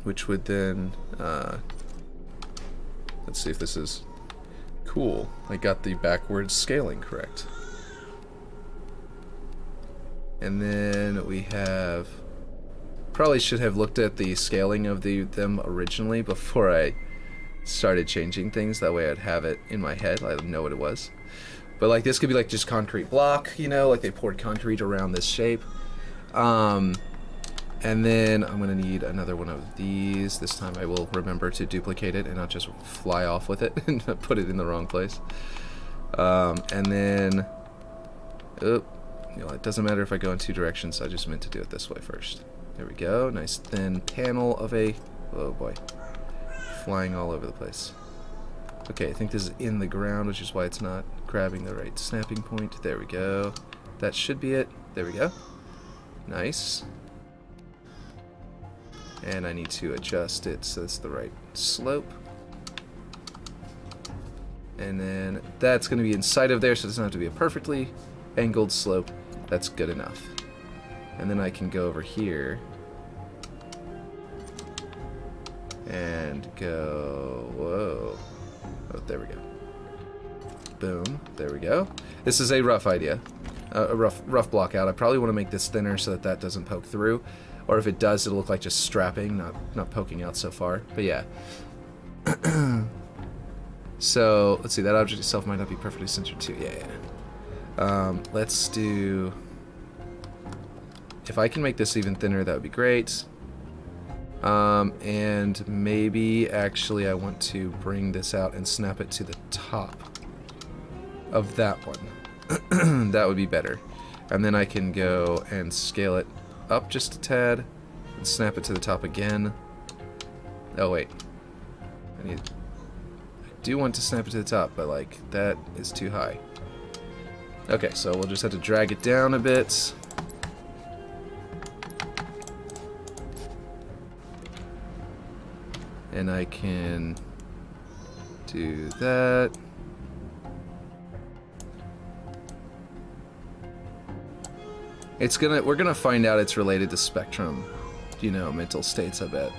which would then, let's see if this is cool. I got the backwards scaling correct. And then we have probably should have looked at the scaling of them originally before I started changing things. That way I'd have it in my head. I'd know what it was. But like this could be like just concrete block, you know, like they poured concrete around this shape. And then I'm going to need another one of these. This time I will remember to duplicate it and not just fly off with it and put it in the wrong place. And then, you know, it doesn't matter if I go in two directions. I just meant to do it this way first. There we go. Nice thin panel of a, oh boy, flying all over the place. Okay, I think this is in the ground, which is why it's not grabbing the right snapping point. There we go. That should be it. There we go. Nice. And I need to adjust it so it's the right slope. And then that's going to be inside of there, so it doesn't have to be a perfectly angled slope. That's good enough. And then I can go over here and go, whoa. Oh, there we go. Boom. There we go. This is a rough idea. A rough block out. I probably want to make this thinner so that that doesn't poke through. Or if it does, it'll look like just strapping, not poking out so far. But yeah. So, let's see. That object itself might not be perfectly centered too. Yeah. Let's do... If I can make this even thinner, that would be great. And maybe, actually, I want to bring this out and snap it to the top of that one. That would be better. And then I can go and scale it up just a tad and snap it to the top again. Oh wait, I do want to snap it to the top, but like that is too high. Okay, so we'll just have to drag it down a bit. And I can do that. We're gonna find out it's related to spectrum, you know, mental states, I bet.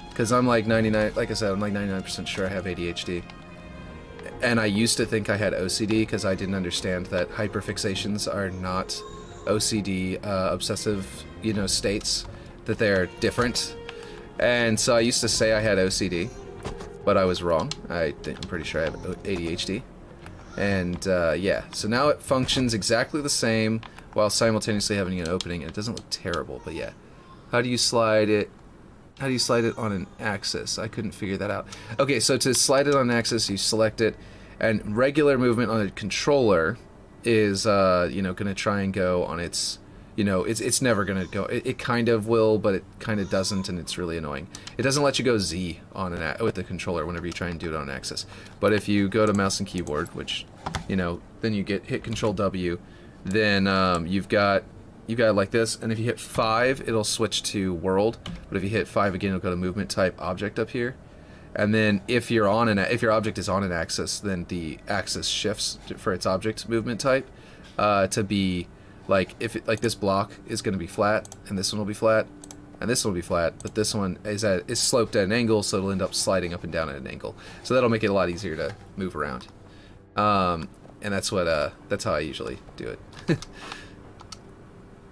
Because I'm like 99, like I said, I'm like 99% sure I have ADHD. And I used to think I had OCD because I didn't understand that hyperfixations are not OCD obsessive, you know, states, that they're different. And so I used to say I had OCD, but I was wrong. I'm pretty sure I have ADHD. And yeah, so now it functions exactly the same while simultaneously having an opening, and it doesn't look terrible, but yeah. How do you slide it? How do you slide it on an axis? I couldn't figure that out. Okay, so to slide it on an axis, you select it, and regular movement on a controller is, you know, going to try and go on its, you know, it's never going to go. It kind of will, but it kind of doesn't, and it's really annoying. It doesn't let you go Z on with the controller whenever you try and do it on an axis. But if you go to mouse and keyboard, which, you know, then you hit Control W, then you've got like this, and if you hit 5, it'll switch to world. But if you hit 5 again, it'll go to movement type object up here. And then if your object is on an axis, then the axis shifts for its object movement type to be like like this block is going to be flat, and this one will be flat, and this one will be flat. But this one is sloped at an angle, so it'll end up sliding up and down at an angle. So that'll make it a lot easier to move around. And that's how I usually do it.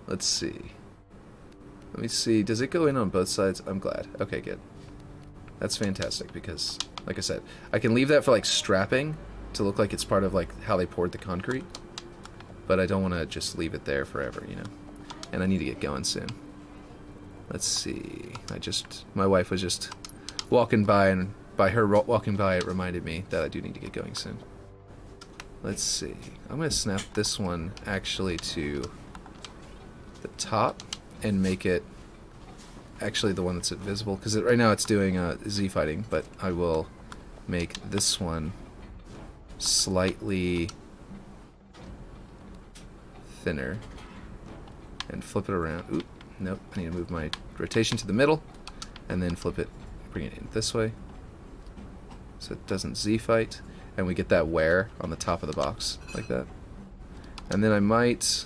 Let's see. Let me see. Does it go in on both sides? I'm glad. Okay, good. That's fantastic because, like I said, I can leave that for like strapping to look like it's part of like how they poured the concrete. But I don't want to just leave it there forever, you know. And I need to get going soon. Let's see. My wife was just walking by, and by her walking by, it reminded me that I do need to get going soon. Let's see. I'm going to snap this one actually to the top and make it actually the one that's invisible, because right now it's doing Z fighting, but I will make this one slightly thinner and flip it around. Oop, nope, I need to move my rotation to the middle and then flip it, bring it in this way so it doesn't Z fight. And we get that wear on the top of the box, like that. And then I might...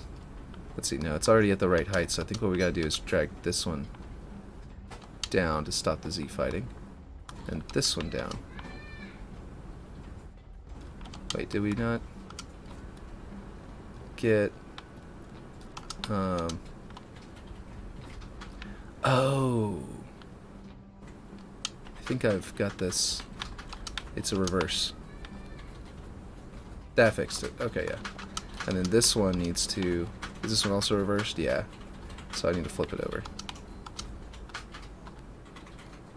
Let's see, no, it's already at the right height, so I think what we gotta do is drag this one down to stop the Z fighting. And this one down. Wait, did we not get... Oh. I think I've got this. It's a reverse. That fixed it. Okay, yeah. And then this one needs to... Is this one also reversed? Yeah. So I need to flip it over.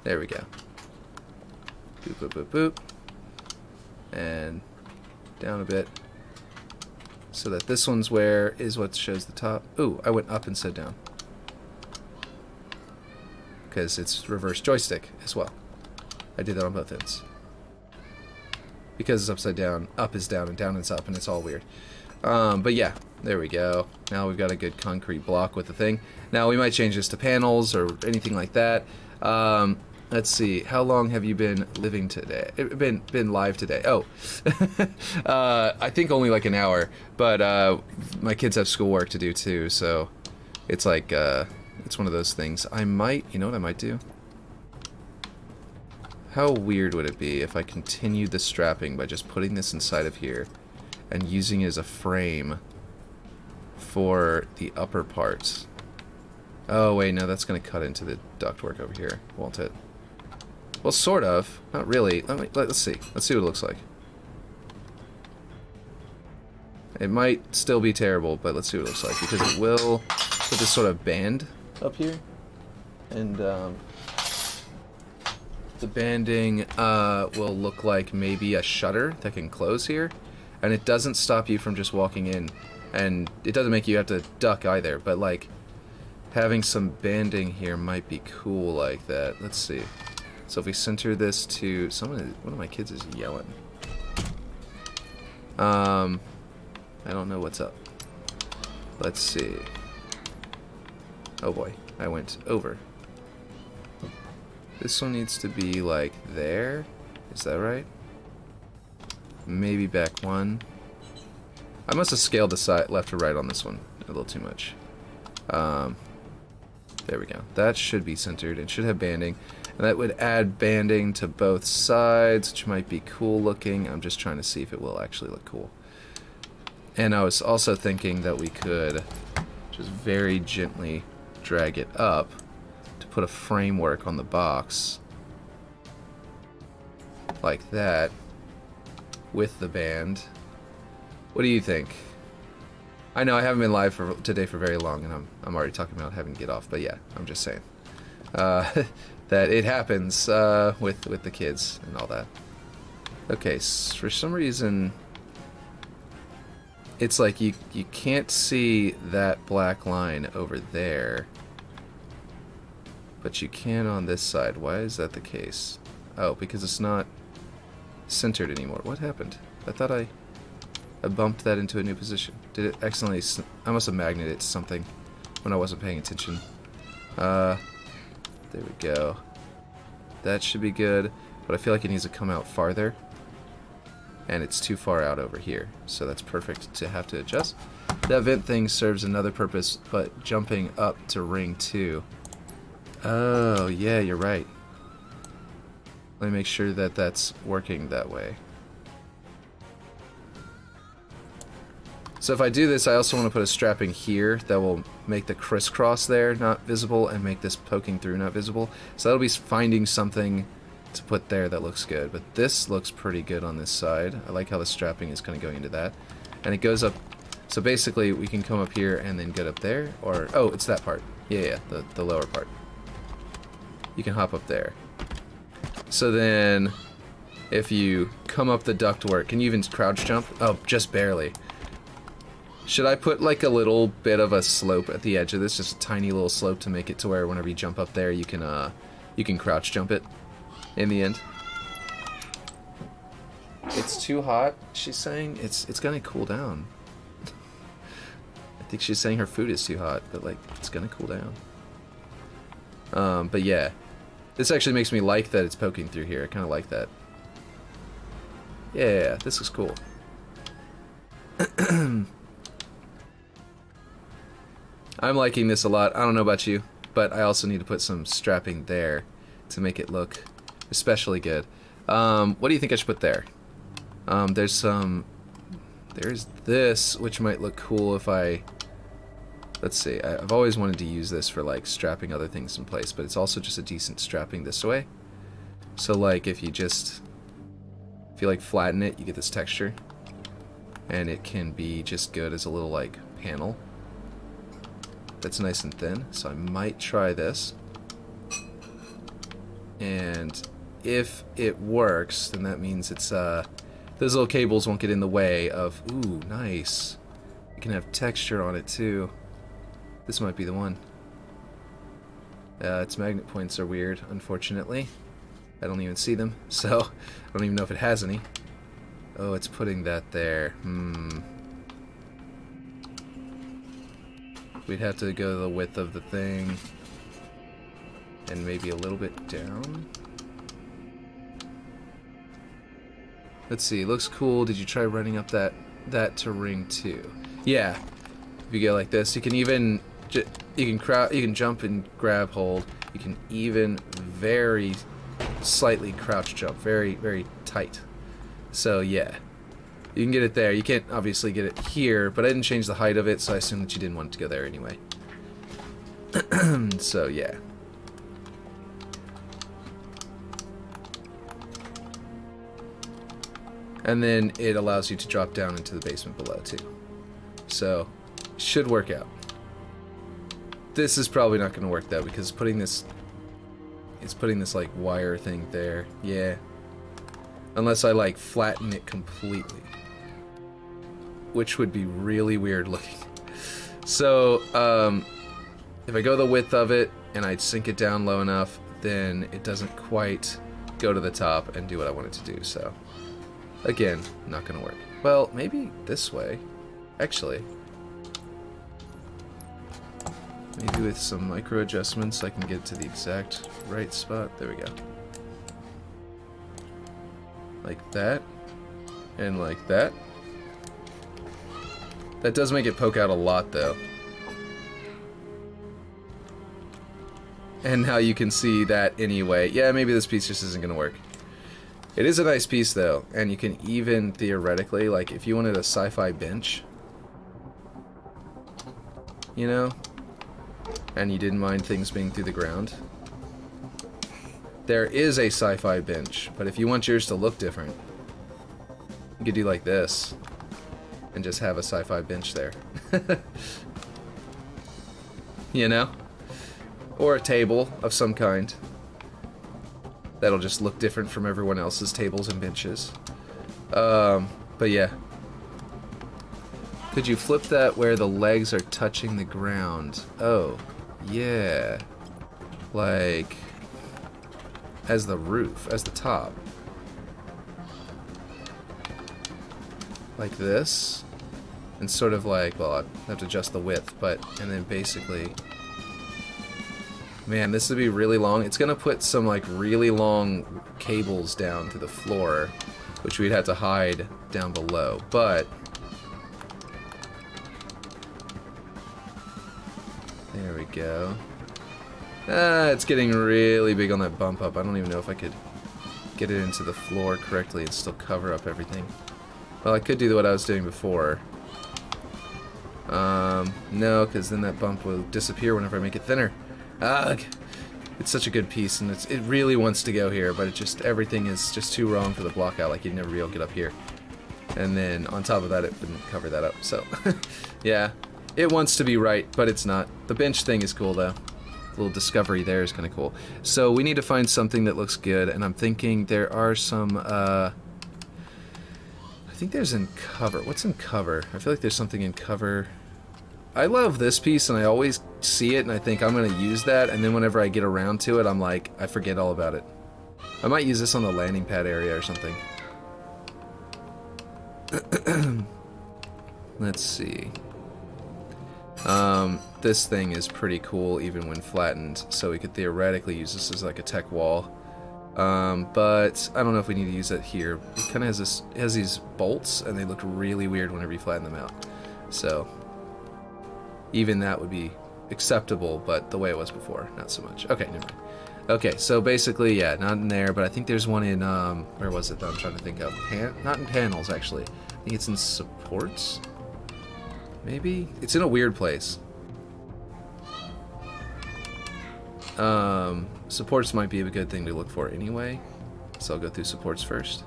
There we go. Boop, boop, boop, boop. And down a bit. So that this one's where is what shows the top. Ooh, I went up instead down. Because it's reverse joystick as well. I did that on both ends. Because it's upside down, up is down and down is up, and it's all weird. But yeah, there we go. Now we've got a good concrete block with the thing. Now we might change this to panels or anything like that. Let's see. How long have you been living today? Been live today? Oh, I think only like an hour. But my kids have schoolwork to do too, so it's like it's one of those things. I might. You know what I might do? How weird would it be if I continued the strapping by just putting this inside of here and using it as a frame for the upper parts? Oh wait, no, that's going to cut into the ductwork over here, won't it? Well, sort of. Not really. Let's see. Let's see what it looks like. It might still be terrible, but let's see what it looks like, because it will put this sort of band up here. And the banding will look like maybe a shutter that can close here. And it doesn't stop you from just walking in. And it doesn't make you have to duck either, but like having some banding here might be cool like that. Let's see. So if we center this to one of my kids is yelling. I don't know what's up. Let's see. Oh boy, I went over. This one needs to be like there. Is that right? Maybe back one. I must have scaled the side left or right on this one a little too much. There we go. That should be centered. It should have banding. And that would add banding to both sides, which might be cool looking. I'm just trying to see if it will actually look cool. And I was also thinking that we could just very gently drag it up to put a framework on the box. Like that. With the band. What do you think? I know I haven't been live today for very long, and I'm already talking about having to get off, but yeah, I'm just saying. That it happens with the kids and all that. Okay, for some reason, it's like you can't see that black line over there, but you can on this side. Why is that the case? Oh, because it's not centered anymore. What happened? I thought I bumped that into a new position. Did it accidentally... I must have magneted something when I wasn't paying attention. There we go. That should be good, but I feel like it needs to come out farther. And it's too far out over here, so that's perfect to have to adjust. That vent thing serves another purpose, but jumping up to ring 2. Oh, yeah, you're right. Let me make sure that that's working that way. So if I do this, I also want to put a strapping here that will make the crisscross there not visible and make this poking through not visible. So that'll be finding something to put there that looks good. But this looks pretty good on this side. I like how the strapping is kind of going into that. And it goes up. So basically we can come up here and then get up there. Or, oh, it's that part. Yeah, the lower part. You can hop up there. So then if you come up the ductwork, can you even crouch jump? Oh, just barely. Should I put like a little bit of a slope at the edge of this, just a tiny little slope to make it to where whenever you jump up there, you can crouch jump it in the end? It's too hot, she's saying. It's gonna cool down. I think she's saying her food is too hot, but like it's gonna cool down. But yeah, this actually makes me like that it's poking through here. I kind of like that. Yeah, this is cool. I'm liking this a lot. I don't know about you, but I also need to put some strapping there to make it look especially good. What do you think I should put there? There's this, which might look cool if I let's see. I've always wanted to use this for like strapping other things in place, but it's also just a decent strapping this way. So like if you like flatten it, you get this texture, and it can be just good as a little like panel that's nice and thin. So I might try this, and if it works, then that means it's those little cables won't get in the way of. Ooh, nice. You can have texture on it too. This might be the one. Its magnet points are weird, unfortunately. I don't even see them, so I don't even know if it has any. Oh, it's putting that there. We'd have to go the width of the thing, and maybe a little bit down. Let's see, it looks cool. Did you try running up that to ring 2? Yeah. If you go like this, you can even you can jump and grab hold. You can even very slightly crouch jump, very very tight. So yeah, you can get it there. You can't obviously get it here, but I didn't change the height of it, so I assume that you didn't want it to go there anyway. So yeah. And then it allows you to drop down into the basement below too. So, should work out. This is probably not going to work though, because it's putting this like wire thing there. Yeah. Unless I like flatten it completely, which would be really weird looking. So, if I go the width of it and I sink it down low enough, then it doesn't quite go to the top and do what I want it to do. So, again, not going to work. Well, maybe this way. Actually, maybe with some micro adjustments I can get to the exact right spot. There we go. Like that, and like that. That does make it poke out a lot though. And now you can see that anyway. Yeah, maybe this piece just isn't going to work. It is a nice piece though, and you can even theoretically, like if you wanted a sci-fi bench, you know, and you didn't mind things being through the ground, there is a sci-fi bench, but if you want yours to look different, you could do like this and just have a sci-fi bench there. You know? Or a table of some kind that'll just look different from everyone else's tables and benches. But yeah. Could you flip that where the legs are touching the ground? Oh, yeah. Like, as the roof, as the top. Like this. And sort of like, well, I have to adjust the width, but, and then basically, man, this would be really long. It's gonna put some like really long cables down to the floor, which we'd have to hide down below, but there we go. It's getting really big on that bump up. I don't even know if I could get it into the floor correctly and still cover up everything. Well, I could do what I was doing before. No, because then that bump will disappear whenever I make it thinner. Ugh! It's such a good piece, and it really wants to go here, but it just, everything is just too wrong for the block out. Like, you'd never be able to get up here. And then, on top of that, it wouldn't cover that up, so, yeah. It wants to be right, but it's not. The bench thing is cool, though. The little discovery there is kind of cool. So, we need to find something that looks good, and I'm thinking there are some, I think there's in cover. What's in cover? I feel like there's something in cover. I love this piece, and I always see it, and I think I'm going to use that, and then whenever I get around to it, I'm like, I forget all about it. I might use this on the landing pad area or something. Let's see. This thing is pretty cool, even when flattened, so we could theoretically use this as like a tech wall. But I don't know if we need to use it here. It kind of has this, it has these bolts, and they look really weird whenever you flatten them out. So even that would be acceptable, but the way it was before, not so much. Okay, never mind. Okay, so basically, yeah, not in there, but I think there's one in, where was it that I'm trying to think of? Not in panels, actually. I think it's in supports? Maybe? It's in a weird place. Supports might be a good thing to look for anyway, so I'll go through supports first.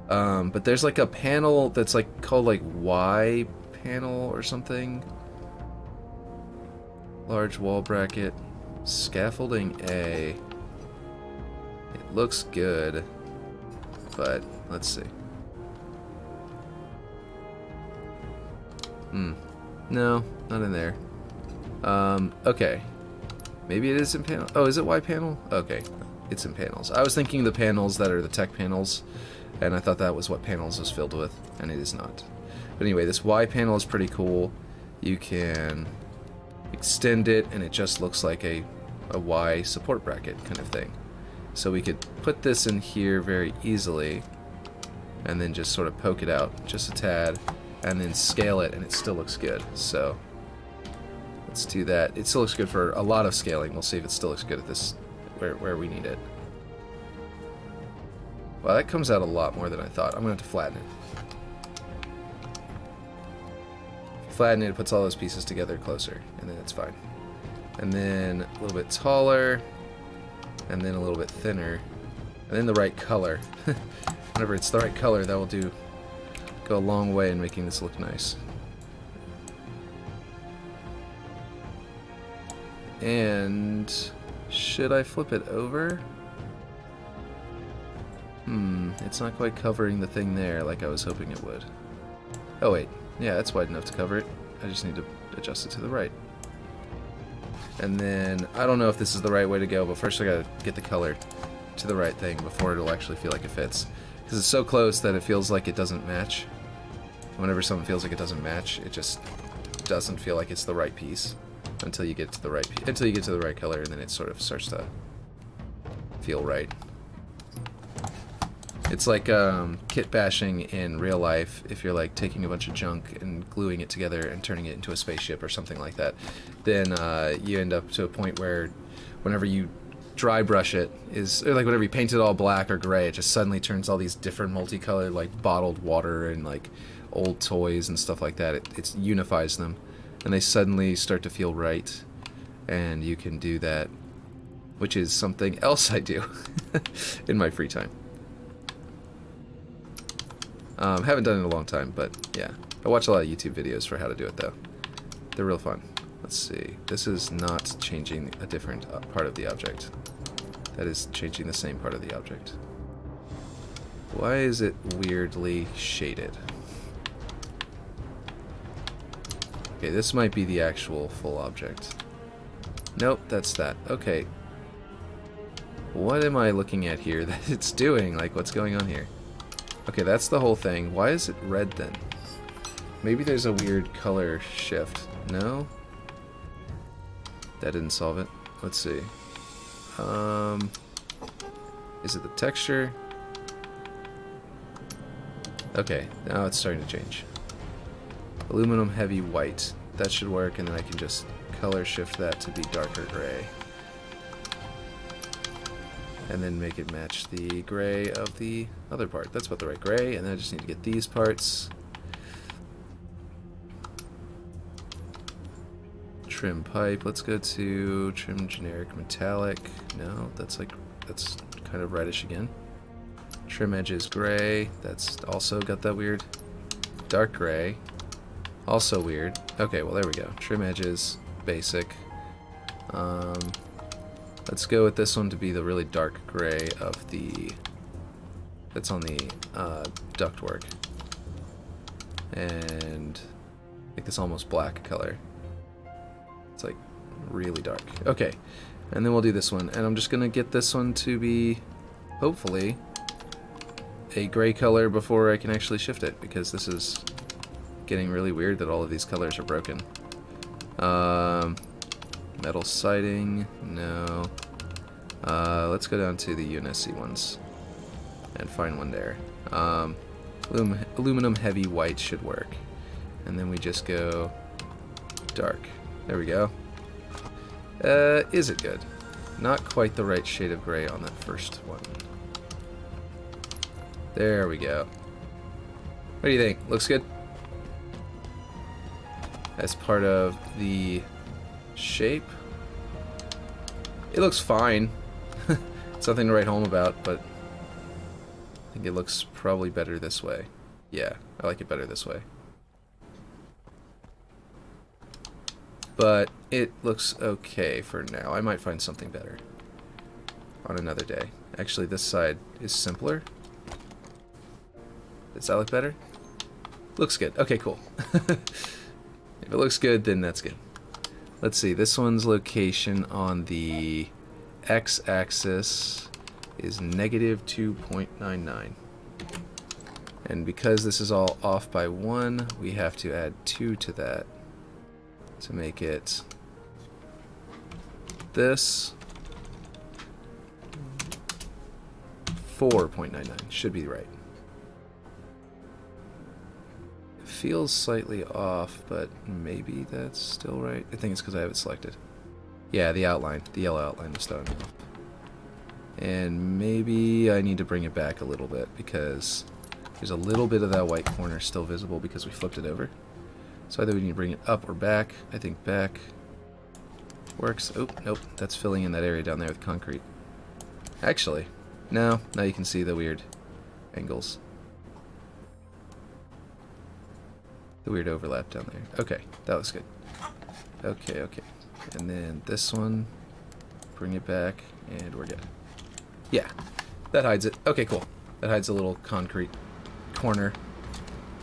But there's like a panel that's like called like Y panel or something. Large wall bracket, scaffolding A. It looks good, but let's see. No, not in there. Okay. Maybe it is in panel. Oh, is it Y panel? Okay, it's in panels. I was thinking the panels that are the tech panels, and I thought that was what panels was filled with, and it is not. But anyway, this Y panel is pretty cool. You can extend it, and it just looks like a Y support bracket kind of thing. So we could put this in here very easily, and then just sort of poke it out just a tad, and then scale it, and it still looks good. So let's do that. It still looks good for a lot of scaling. We'll see if it still looks good at this, where we need it. Well, that comes out a lot more than I thought. I'm going to have to flatten it. Flatten it, it puts all those pieces together closer, and then it's fine. And then a little bit taller, and then a little bit thinner, and then the right color. Whenever it's the right color, that will go a long way in making this look nice. And should I flip it over? It's not quite covering the thing there like I was hoping it would. Oh wait, yeah, that's wide enough to cover it. I just need to adjust it to the right. And then, I don't know if this is the right way to go, but first I gotta get the color to the right thing before it'll actually feel like it fits. Because it's so close that it feels like it doesn't match. Whenever something feels like it doesn't match, it just doesn't feel like it's the right piece until you get to the right color, and then it sort of starts to feel right. It's like kit bashing in real life. If you're like taking a bunch of junk and gluing it together and turning it into a spaceship or something like that, then you end up to a point where whenever you dry brush it, or like whenever you paint it all black or gray, it just suddenly turns all these different multicolored, like bottled water and like old toys and stuff like that. It unifies them, and they suddenly start to feel right, and you can do that, which is something else I do in my free time. Haven't done it in a long time, but yeah. I watch a lot of YouTube videos for how to do it, though. They're real fun. Let's see. This is not changing a different part of the object. That is changing the same part of the object. Why is it weirdly shaded? Okay, this might be the actual full object. Nope, that's that. Okay. What am I looking at here that it's doing? Like, what's going on here? Okay, that's the whole thing. Why is it red then? Maybe there's a weird color shift. No? That didn't solve it. Let's see. Is it the texture? Okay, now it's starting to change. Aluminum heavy white. That should work, and then I can just color shift that to be darker gray. And then make it match the gray of the other part. That's about the right gray, and then I just need to get these parts. Trim pipe, let's go to trim generic metallic. No, that's kind of reddish again. Trim edges gray, that's also got that weird dark gray. Also weird. Okay, well there we go. Trim edges, basic. Let's go with this one to be the really dark gray of that's on the ductwork. And make this almost black color. It's like really dark. Okay, and then we'll do this one. And I'm just gonna get this one to be, hopefully, a gray color before I can actually shift it, because this is getting really weird that all of these colors are broken. Metal siding, no. Let's go down to the UNSC ones and find one there. Aluminum heavy white should work. And then we just go dark. There we go. Is it good? Not quite the right shade of gray on that first one. There we go. What do you think? Looks good? As part of the shape. It looks fine. It's nothing to write home about, but I think it looks probably better this way. Yeah, I like it better this way. But it looks okay for now. I might find something better on another day. Actually, this side is simpler. Does that look better? Looks good. Okay, cool. If it looks good, then that's good. Let's see. This one's location on the x-axis is negative 2.99. And because this is all off by 1, we have to add 2 to that to make it this 4.99. Should be right. It feels slightly off, but maybe that's still right. I think it's because I have it selected. Yeah, the outline, the yellow outline is starting off. And maybe I need to bring it back a little bit because there's a little bit of that white corner still visible because we flipped it over. So either we need to bring it up or back. I think back works. Oh, nope, that's filling in that area down there with concrete. Actually, no, now you can see the weird angles. The weird overlap down there. Okay, that looks good. Okay, okay. And then this one, bring it back, and we're good. Yeah, that hides it. Okay, cool. That hides a little concrete corner.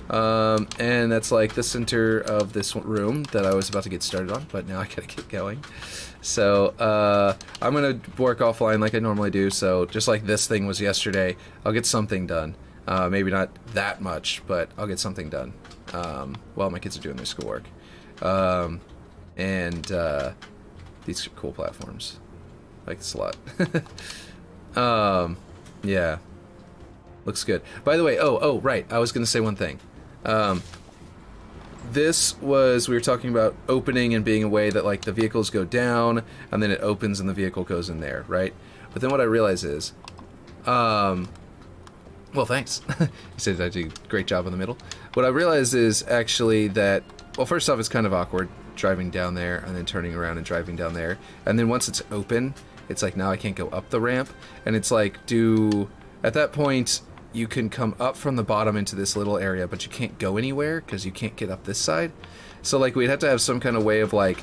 And that's like the center of this room that I was about to get started on, but now I gotta get going. So, I'm gonna work offline like I normally do, so just like this thing was yesterday, I'll get something done. Maybe not that much, but I'll get something done, while my kids are doing their schoolwork. These are cool platforms. I like this a lot. Yeah. Looks good. By the way, oh, right, I was gonna say one thing. This was, we were talking about opening and being a way that like the vehicles go down and then it opens and the vehicle goes in there, right? But then what I realize is, well, thanks. You said I did a great job in the middle. What I realized is actually that, well, first off, it's kind of awkward driving down there and then turning around and driving down there. And then once it's open, it's like now I can't go up the ramp. And it's like, at that point, you can come up from the bottom into this little area, but you can't go anywhere because you can't get up this side. So like we'd have to have some kind of way of like,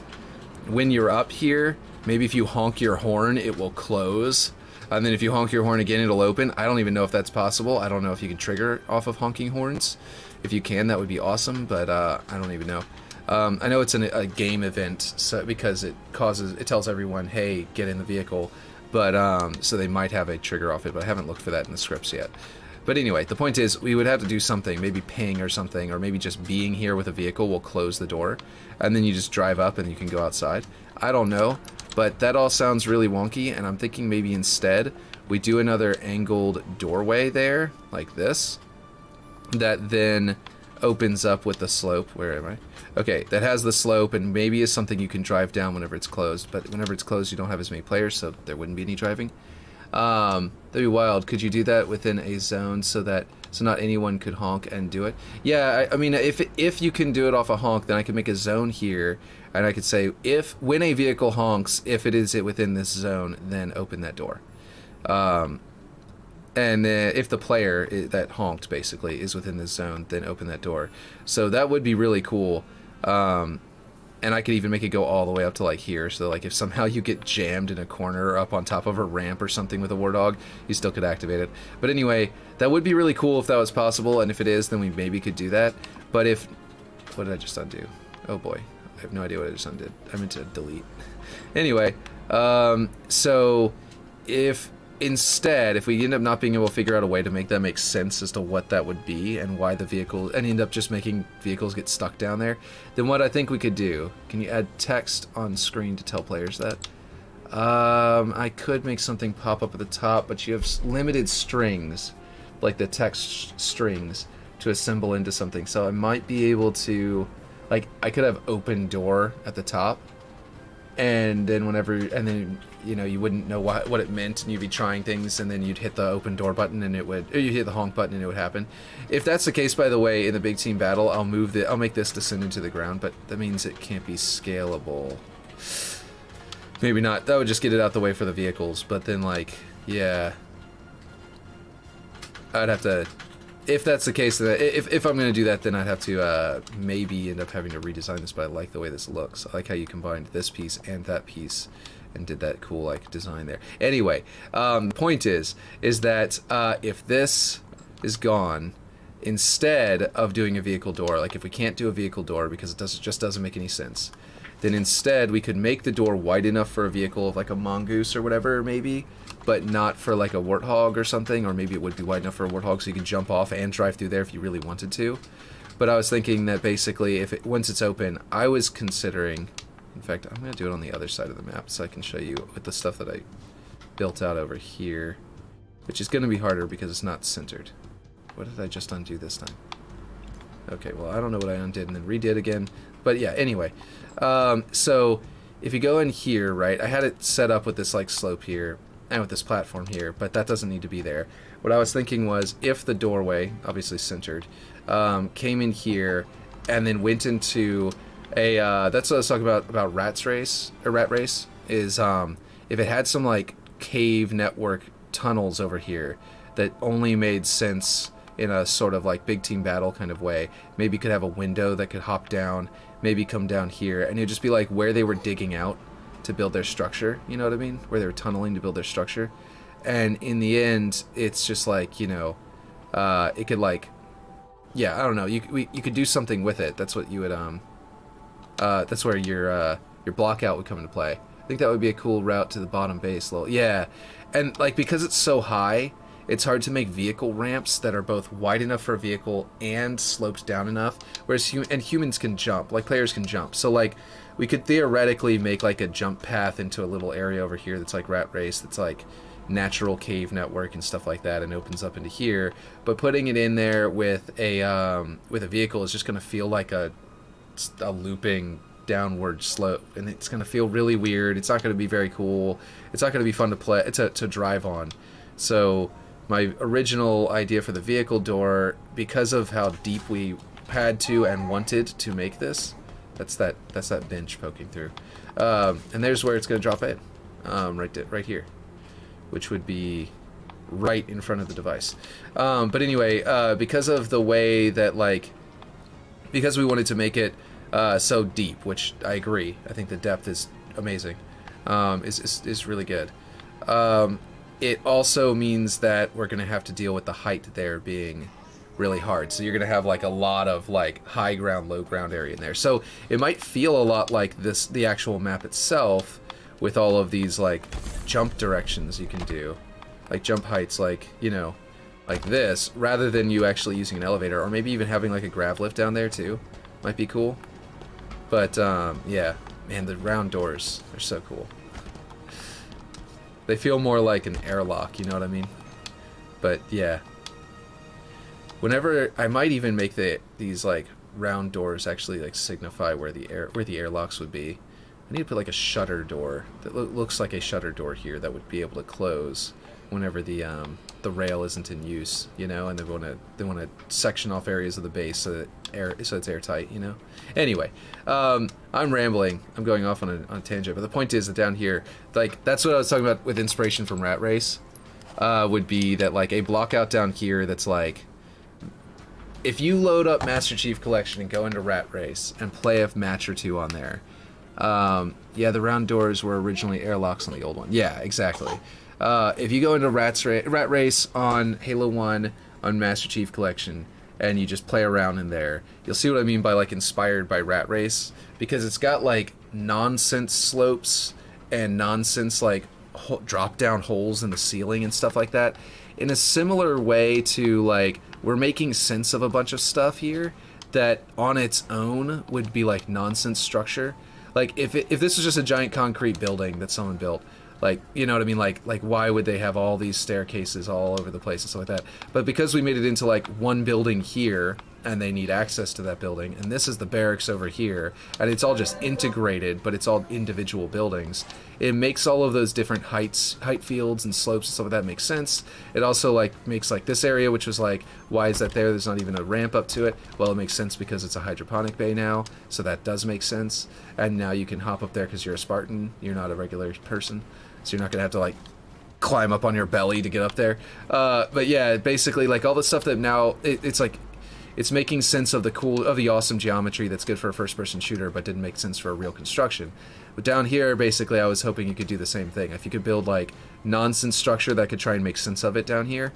when you're up here, maybe if you honk your horn, it will close. And then if you honk your horn again, it'll open. I don't even know if that's possible. I don't know if you can trigger off of honking horns. If you can, that would be awesome, but I don't even know. I know it's a game event, so because it tells everyone, hey, get in the vehicle. But so they might have a trigger off it, but I haven't looked for that in the scripts yet. But anyway, the point is, we would have to do something, maybe ping or something, or maybe just being here with a vehicle will close the door, and then you just drive up and you can go outside. I don't know, but that all sounds really wonky, and I'm thinking maybe instead we do another angled doorway there, like this, that then opens up with the slope. Where am I? Okay, that has the slope and maybe is something you can drive down whenever it's closed, but whenever it's closed you don't have as many players, so there wouldn't be any driving. That'd be wild. Could you do that within a zone so not anyone could honk and do it? Yeah, I mean, if you can do it off a honk, then I could make a zone here, and I could say, when a vehicle honks, if it is within this zone, then open that door. And if the player that honked, basically, is within this zone, then open that door. So that would be really cool. And I could even make it go all the way up to like here, so like if somehow you get jammed in a corner or up on top of a ramp or something with a war dog, you still could activate it. But anyway, that would be really cool if that was possible, and if it is, then we maybe could do that. But if... What did I just undo? Oh boy, I have no idea what I just undid. I meant to delete. Anyway, so if... Instead, if we end up not being able to figure out a way to make that make sense as to what that would be and why the vehicle, and end up just making vehicles get stuck down there, then what I think we could do, can you add text on screen to tell players that? I could make something pop up at the top, but you have limited strings, like the text strings, to assemble into something. So I might be able to, like, I could have open door at the top, and then you know, you wouldn't know what it meant, and you'd be trying things, and then you'd hit the open door button, and or you'd hit the honk button, and it would happen. If that's the case, by the way, in the big team battle, I'll make this descend into the ground, but that means it can't be scalable. Maybe not. That would just get it out the way for the vehicles, but then, like, yeah. I'd have to... If that's the case, if I'm going to do that, then I'd have to maybe end up having to redesign this, but I like the way this looks. I like how you combined this piece and that piece and did that cool, like, design there. Anyway, the point is that if this is gone, instead of doing a vehicle door, like if we can't do a vehicle door because it just doesn't make any sense, then instead we could make the door wide enough for a vehicle of like a mongoose or whatever, maybe, but not for like a warthog or something, or maybe it would be wide enough for a warthog so you could jump off and drive through there if you really wanted to. But I was thinking that basically once it's open, I was considering, in fact, I'm going to do it on the other side of the map so I can show you with the stuff that I built out over here, which is going to be harder because it's not centered. What did I just undo this time? Okay, well, I don't know what I undid and then redid again. But yeah, anyway. So if you go in here, right, I had it set up with this like slope here and with this platform here, but that doesn't need to be there. What I was thinking was if the doorway, obviously centered, came in here and then went into a, that's what I was talking about rat race, is if it had some like cave network tunnels over here that only made sense in a sort of like big team battle kind of way. Maybe could have a window that could hop down, maybe come down here, and it'd just be like where they were digging out to build their structure, you know what I mean? Where they were tunneling to build their structure. And in the end, it's just like, you know, it could like, yeah, I don't know, you could do something with it. That's what you would, that's where your block out would come into play. I think that would be a cool route to the bottom base. Yeah, and like because it's so high, it's hard to make vehicle ramps that are both wide enough for a vehicle and sloped down enough. Whereas humans can jump, like players can jump. So like we could theoretically make like a jump path into a little area over here that's like rat race, that's like natural cave network and stuff like that, and opens up into here. But putting it in there with a vehicle is just going to feel like a looping downward slope, and it's going to feel really weird. It's not going to be very cool. It's not going to be fun to play to drive on. So my original idea for the vehicle door, because of how deep we had to and wanted to make this, that's that Binge poking through, and there's where it's going to drop in, right here, which would be right in front of the device. But anyway, because of the way that because we wanted to make it so deep, which I agree, I think the depth is amazing, is really good. It also means that we're going to have to deal with the height there being really hard. So you're going to have like a lot of like high ground, low ground area in there. So it might feel a lot like the actual map itself, with all of these like jump directions you can do, like jump heights, like, you know, like this, rather than you actually using an elevator, or maybe even having like a grav lift down there too. Might be cool. But yeah, man, the round doors are so cool. They feel more like an airlock, you know what I mean? But yeah, whenever I might even make these like round doors actually like signify where the airlocks would be. I need to put like a shutter door that looks like a shutter door here that would be able to close whenever the rail isn't in use, you know, and they want to section off areas of the base so it's airtight, you know. Anyway, I'm rambling. I'm going off on a tangent, but the point is that down here, like that's what I was talking about with inspiration from Rat Race, would be that like a block out down here that's like, if you load up Master Chief Collection and go into Rat Race and play a match or two on there, yeah, the round doors were originally airlocks on the old one. Yeah, exactly. If you go into Rat Race on Halo 1 on Master Chief Collection and you just play around in there, you'll see what I mean by like inspired by Rat Race, because it's got like nonsense slopes and nonsense like drop down holes in the ceiling and stuff like that, in a similar way to like we're making sense of a bunch of stuff here that on its own would be like nonsense structure. Like if this was just a giant concrete building that someone built, like, you know what I mean, like why would they have all these staircases all over the place and stuff like that? But because we made it into like one building here, and they need access to that building, and this is the barracks over here, and it's all just integrated, but it's all individual buildings. It makes all of those different height fields and slopes and stuff like that make sense. It also like makes like this area, which was like, why is that there? There's not even a ramp up to it. Well, it makes sense because it's a hydroponic bay now, so that does make sense. And now you can hop up there because you're a Spartan, you're not a regular person, so you're not gonna have to like climb up on your belly to get up there. But yeah, basically like all the stuff that now it's like it's making sense of the awesome geometry that's good for a first-person shooter, but didn't make sense for a real construction. But down here, basically, I was hoping you could do the same thing. If you could build like nonsense structure that could try and make sense of it down here,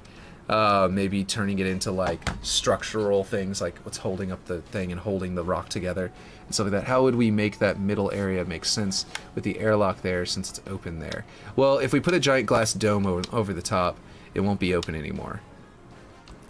maybe turning it into like structural things, like what's holding up the thing and holding the rock together and stuff like that. How would we make that middle area make sense with the airlock there since it's open there? Well, if we put a giant glass dome over the top, it won't be open anymore.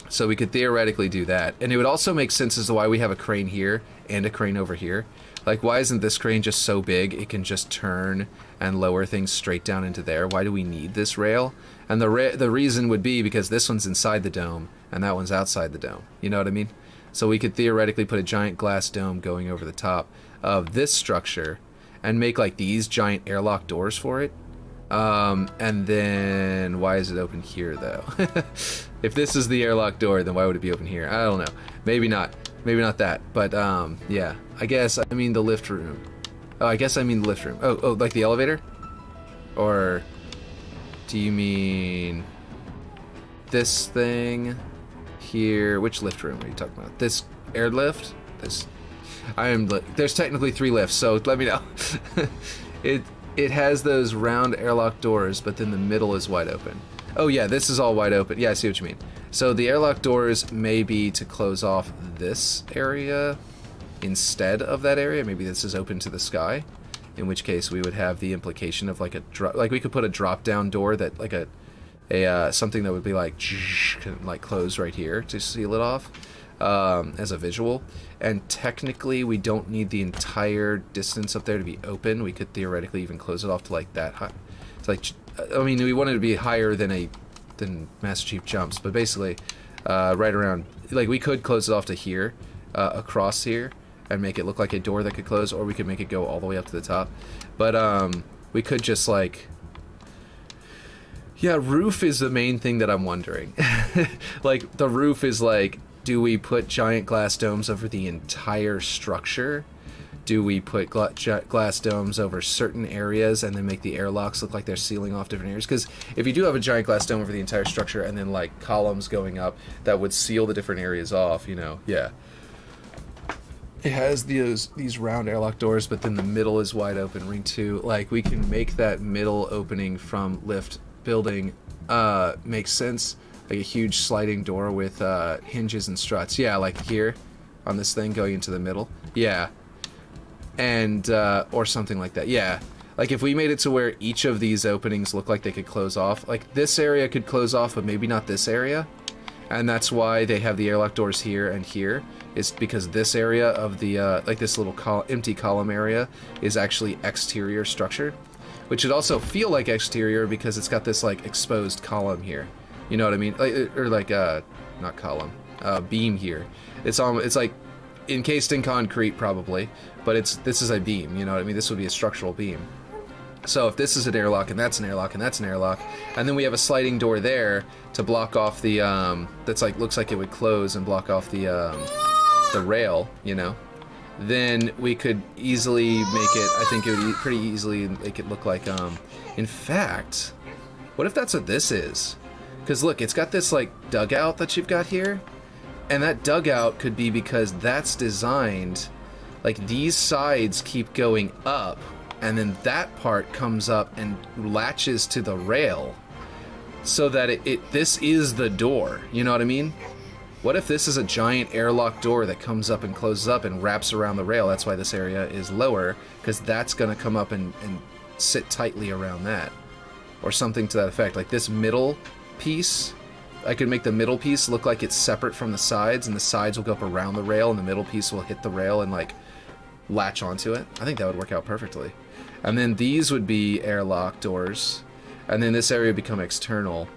So we could theoretically do that. And it would also make sense as to why we have a crane here and a crane over here. Like, why isn't this crane just so big it can just turn and lower things straight down into there? Why do we need this rail? And the reason would be because this one's inside the dome and that one's outside the dome. You know what I mean? So we could theoretically put a giant glass dome going over the top of this structure and make like these giant airlock doors for it. And then why is it open here though? If this is the airlock door, then why would it be open here? I don't know. Maybe not that. But yeah, I guess I mean the lift room. Oh, I guess I mean the lift room. Oh, like the elevator? Or do you mean this thing here? Which lift room are you talking about? This airlift? This? There's technically 3 lifts, so let me know. It has those round airlock doors, but then the middle is wide open. Oh yeah, this is all wide open. Yeah, I see what you mean. So the airlock doors may be to close off this area instead of that area. Maybe this is open to the sky, in which case we would have the implication of like like we could put a drop down door that like a something that would be like close right here to seal it off as a visual. And technically we don't need the entire distance up there to be open. We could theoretically even close it off to like that high. It's like, I mean, we wanted it to be higher than Master Chief Jumps, but basically right around, like we could close it off to here, across here, and make it look like a door that could close, or we could make it go all the way up to the top. But we could just like, yeah, roof is the main thing that I'm wondering. Like the roof is like, do we put giant glass domes over the entire structure? Do we put glass domes over certain areas and then make the airlocks look like they're sealing off different areas? Because if you do have a giant glass dome over the entire structure and then like columns going up that would seal the different areas off, you know, yeah. It has these round airlock doors, but then the middle is wide open. Ring 2, like we can make that middle opening from lift building make sense. Like a huge sliding door with hinges and struts. Yeah, like here on this thing going into the middle. Yeah. And or something like that. Yeah. Like if we made it to where each of these openings look like they could close off. Like this area could close off, but maybe not this area. And that's why they have the airlock doors here and here. Is because this area of the like this little empty column area is actually exterior structure, which would also feel like exterior because it's got this like exposed column here. You know what I mean? Like, or like not column, beam here. It's like encased in concrete probably, but this is a beam. You know what I mean? This would be a structural beam. So if this is an airlock and that's an airlock and that's an airlock, and then we have a sliding door there to block off the that's like looks like it would close and block off the rail, you know, then we could easily make it. I think it would pretty easily make it look like in fact, what if that's what this is? Because look, it's got this like dugout that you've got here, and that dugout could be because that's designed like these sides keep going up, and then that part comes up and latches to the rail, so that this is the door. You know what I mean? What if this is a giant airlock door that comes up and closes up and wraps around the rail? That's why this area is lower, because that's going to come up and sit tightly around that, or something to that effect. Like this middle piece, I could make the middle piece look like it's separate from the sides, and the sides will go up around the rail, and the middle piece will hit the rail and like latch onto it. I think that would work out perfectly. And then these would be airlock doors, and then this area would become external,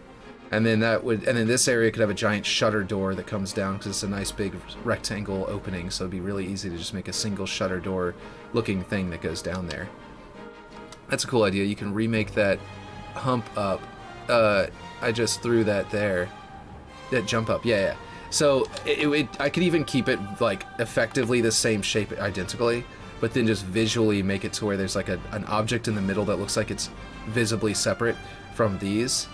And then this area could have a giant shutter door that comes down because it's a nice big rectangle opening, so it'd be really easy to just make a single shutter door looking thing that goes down there. That's a cool idea. You can remake that hump up. I just threw that there. That jump up, yeah. So I could even keep it like effectively the same shape identically, but then just visually make it to where there's like an object in the middle that looks like it's visibly separate from these.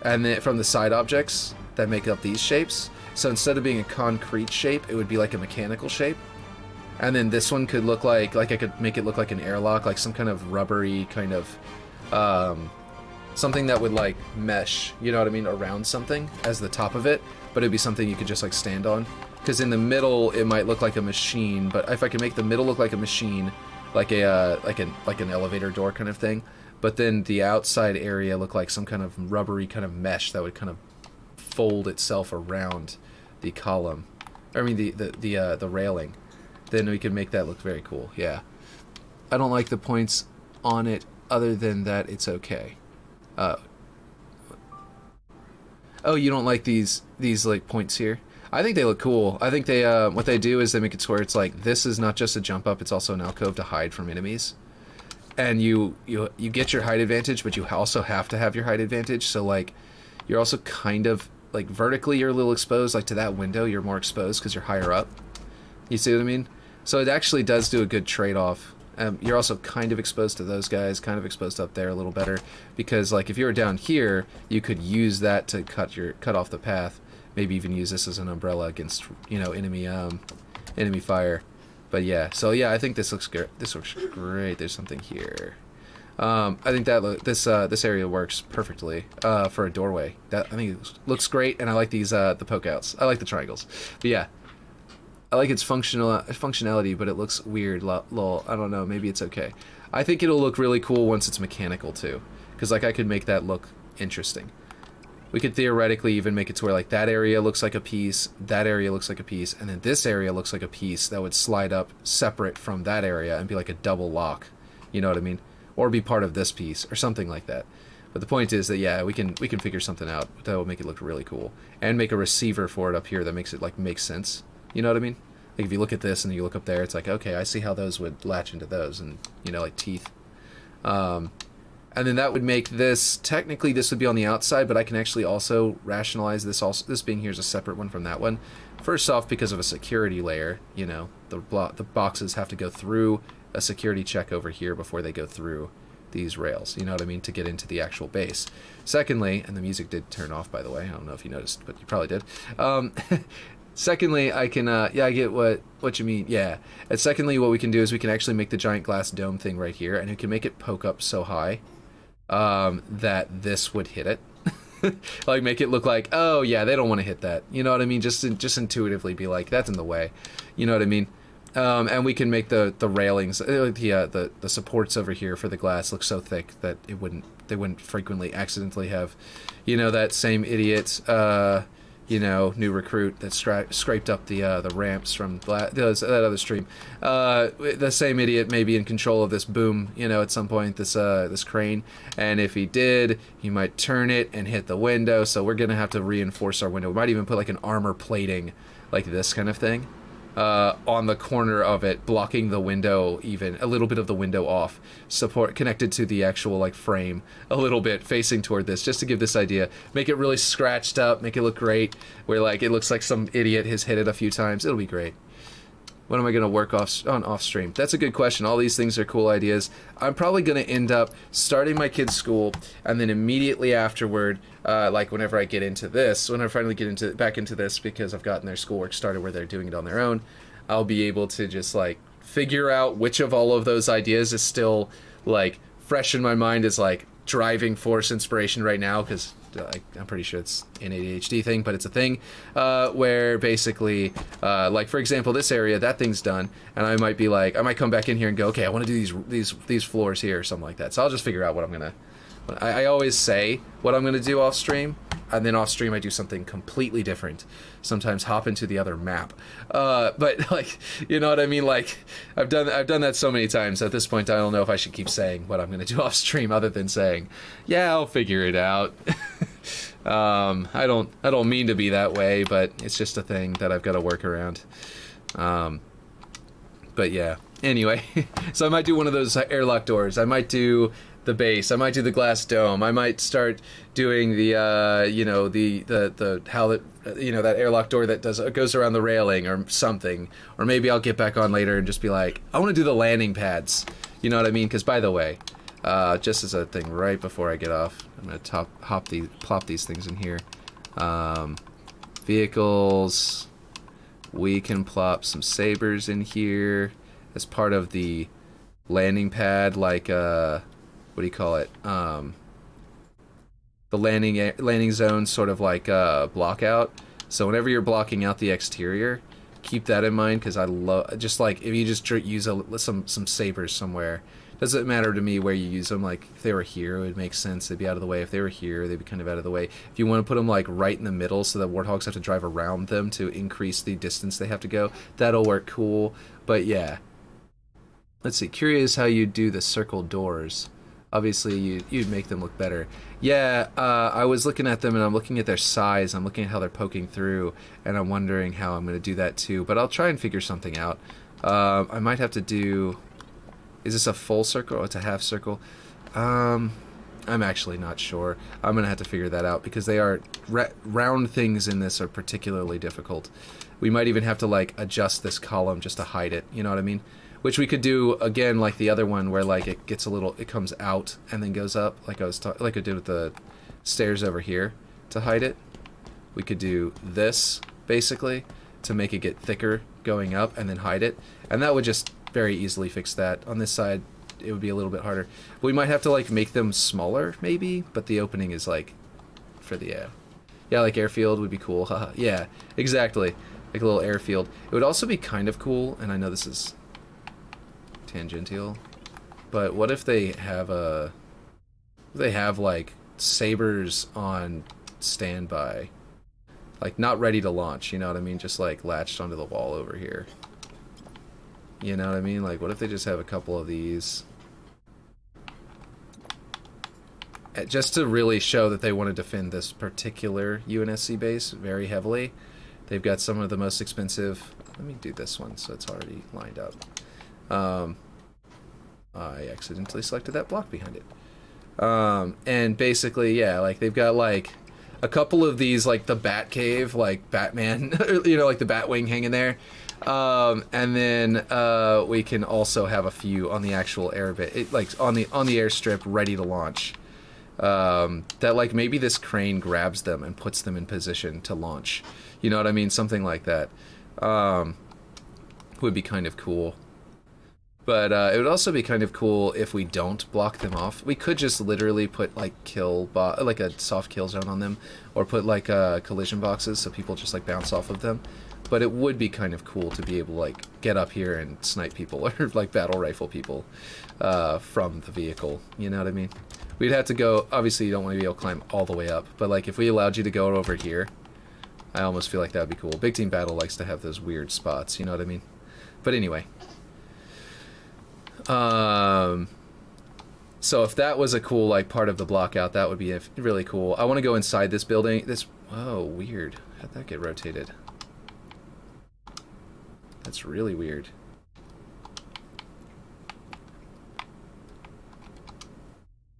And then from the side objects that make up these shapes. So instead of being a concrete shape, it would be like a mechanical shape. And then this one could look like I could make it look like an airlock, like some kind of rubbery kind of, something that would like mesh, you know what I mean, around something as the top of it, but it'd be something you could just like stand on. Because in the middle, it might look like a machine, but if I could make the middle look like a machine, like an elevator door kind of thing, but then the outside area look like some kind of rubbery kind of mesh that would kind of fold itself around the column. I mean the railing. Then we can make that look very cool. Yeah. I don't like the points on it other than that it's okay. Oh, you don't like these like points here? I think they look cool. I think they what they do is they make it to where it's like this is not just a jump up, it's also an alcove to hide from enemies. And you get your height advantage, but you also have to have your height advantage. So like, you're also kind of like vertically you're a little exposed. Like to that window, you're more exposed because you're higher up. You see what I mean? So it actually does do a good trade-off. You're also kind of exposed to those guys, kind of exposed up there a little better, because like if you were down here, you could use that to cut off the path. Maybe even use this as an umbrella against enemy fire. But yeah, so yeah, I think this looks good. This looks great. There's something here. I think that this area works perfectly for a doorway. That I think it looks great, and I like these the poke outs. I like the triangles. But yeah, I like its functionality, but it looks weird. Lol. I don't know. Maybe it's okay. I think it'll look really cool once it's mechanical too, because like I could make that look interesting. We could theoretically even make it to where like that area looks like a piece, that area looks like a piece, and then this area looks like a piece that would slide up separate from that area and be like a double lock. You know what I mean? Or be part of this piece or something like that. But the point is that yeah, we can figure something out that will make it look really cool and make a receiver for it up here that makes it like make sense. You know what I mean? Like if you look at this and you look up there, it's like okay, I see how those would latch into those, and you know, like teeth. And then that would make this, technically this would be on the outside, but I can actually also rationalize this this being here as a separate one from that one. First off, because of a security layer, you know, the boxes have to go through a security check over here before they go through these rails, you know what I mean, to get into the actual base. Secondly, and the music did turn off, by the way, I don't know if you noticed, but you probably did. Secondly, I can, yeah, I get what you mean, yeah. And secondly, what we can do is we can actually make the giant glass dome thing right here, and we can make it poke up so high that this would hit it. Like make it look like, oh yeah, they don't want to hit that. You know what I mean? Just intuitively be like, that's in the way. You know what I mean? And we can make the railings, the supports over here for the glass look so thick that they wouldn't frequently accidentally have, you know, that same idiot, you know, new recruit that scraped up the ramps from that other stream. The same idiot may be in control of this boom, you know, at some point, this crane. And if he did, he might turn it and hit the window. So we're gonna have to reinforce our window. We might even put like an armor plating, like this kind of thing, on the corner of it, blocking the window, even a little bit of the window off, support connected to the actual like frame a little bit facing toward this, just to give this idea, make it really scratched up, make it look great, where like it looks like some idiot has hit it a few times. It'll be great. What am I going to work off stream? That's a good question. All these things are cool ideas. I'm probably going to end up starting my kids' school, and then immediately afterward, like whenever I get into this, when I finally get back into this, because I've gotten their schoolwork started where they're doing it on their own, I'll be able to just like figure out which of all of those ideas is still like fresh in my mind as like driving force inspiration right now, because I'm pretty sure it's an ADHD thing, but it's a thing where basically, like for example, this area, that thing's done, and I might be like, I might come back in here and go, okay, I want to do these floors here or something like that. So I'll just figure out what I'm gonna. I always say what I'm gonna do off stream, and then off stream I do something completely different. Sometimes hop into the other map, but like, you know what I mean? Like I've done that so many times. At this point, I don't know if I should keep saying what I'm gonna do off stream, other than saying, yeah, I'll figure it out. I don't mean to be that way, but it's just a thing that I've got to work around. But yeah. Anyway, so I might do one of those airlock doors. I might do the base. I might do the glass dome. I might start doing the you know, the how that, you know, that airlock door that goes around the railing or something. Or maybe I'll get back on later and just be like, I want to do the landing pads. You know what I mean? Because by the way, just as a thing right before I get off, I'm gonna plop these things in here. Vehicles. We can plop some sabers in here as part of the landing pad, like what do you call it? The landing zone, sort of like block out. So whenever you're blocking out the exterior, keep that in mind, because I love, just like if you just use some sabers somewhere. Doesn't matter to me where you use them. Like if they were here, it would make sense. They'd be out of the way. If they were here, they'd be kind of out of the way. If you want to put them like right in the middle, so that warthogs have to drive around them to increase the distance they have to go, that'll work cool. But yeah, let's see. Curious how you do the circle doors. Obviously, you'd make them look better. Yeah, I was looking at them and I'm looking at their size. I'm looking at how they're poking through, and I'm wondering how I'm going to do that too. But I'll try and figure something out. I might have to do. Is this a full circle or it's a half circle? I'm actually not sure. I'm going to have to figure that out, because they are round things in this are particularly difficult. We might even have to like adjust this column just to hide it, you know what I mean? Which we could do again like the other one, where like it gets a little, it comes out and then goes up, like like I did with the stairs over here to hide it. We could do this basically to make it get thicker going up and then hide it, and that would just very easily fix that. On this side, it would be a little bit harder. We might have to like make them smaller, maybe, but the opening is like for the yeah, like airfield would be cool. Haha. Yeah, exactly, like a little airfield. It would also be kind of cool, and I know this is tangential, but what if they have like sabers on standby, like not ready to launch, you know what I mean, just like latched onto the wall over here. You know what I mean? Like, what if they just have a couple of these? Just to really show that they want to defend this particular UNSC base very heavily. They've got some of the most expensive... Let me do this one so it's already lined up. I accidentally selected that block behind it. And basically, yeah, like, they've got, like, a couple of these, like, the Bat Cave, like, Batman, you know, like the Batwing hanging there. And then we can also have a few on the actual air bit, like on the airstrip, ready to launch. That like maybe this crane grabs them and puts them in position to launch. You know what I mean? Something like that would be kind of cool. But it would also be kind of cool if we don't block them off. We could just literally put like like a soft kill zone on them, or put like collision boxes so people just like bounce off of them. But it would be kind of cool to be able to like get up here and snipe people, or like battle rifle people from the vehicle. You know what I mean? We'd have to go. Obviously, you don't want to be able to climb all the way up, but like if we allowed you to go over here, I almost feel like that would be cool. Big Team Battle likes to have those weird spots. You know what I mean? But anyway. So if that was a cool like part of the block out, that would be really cool. I want to go inside this building. Whoa, weird. How'd that get rotated? That's really weird.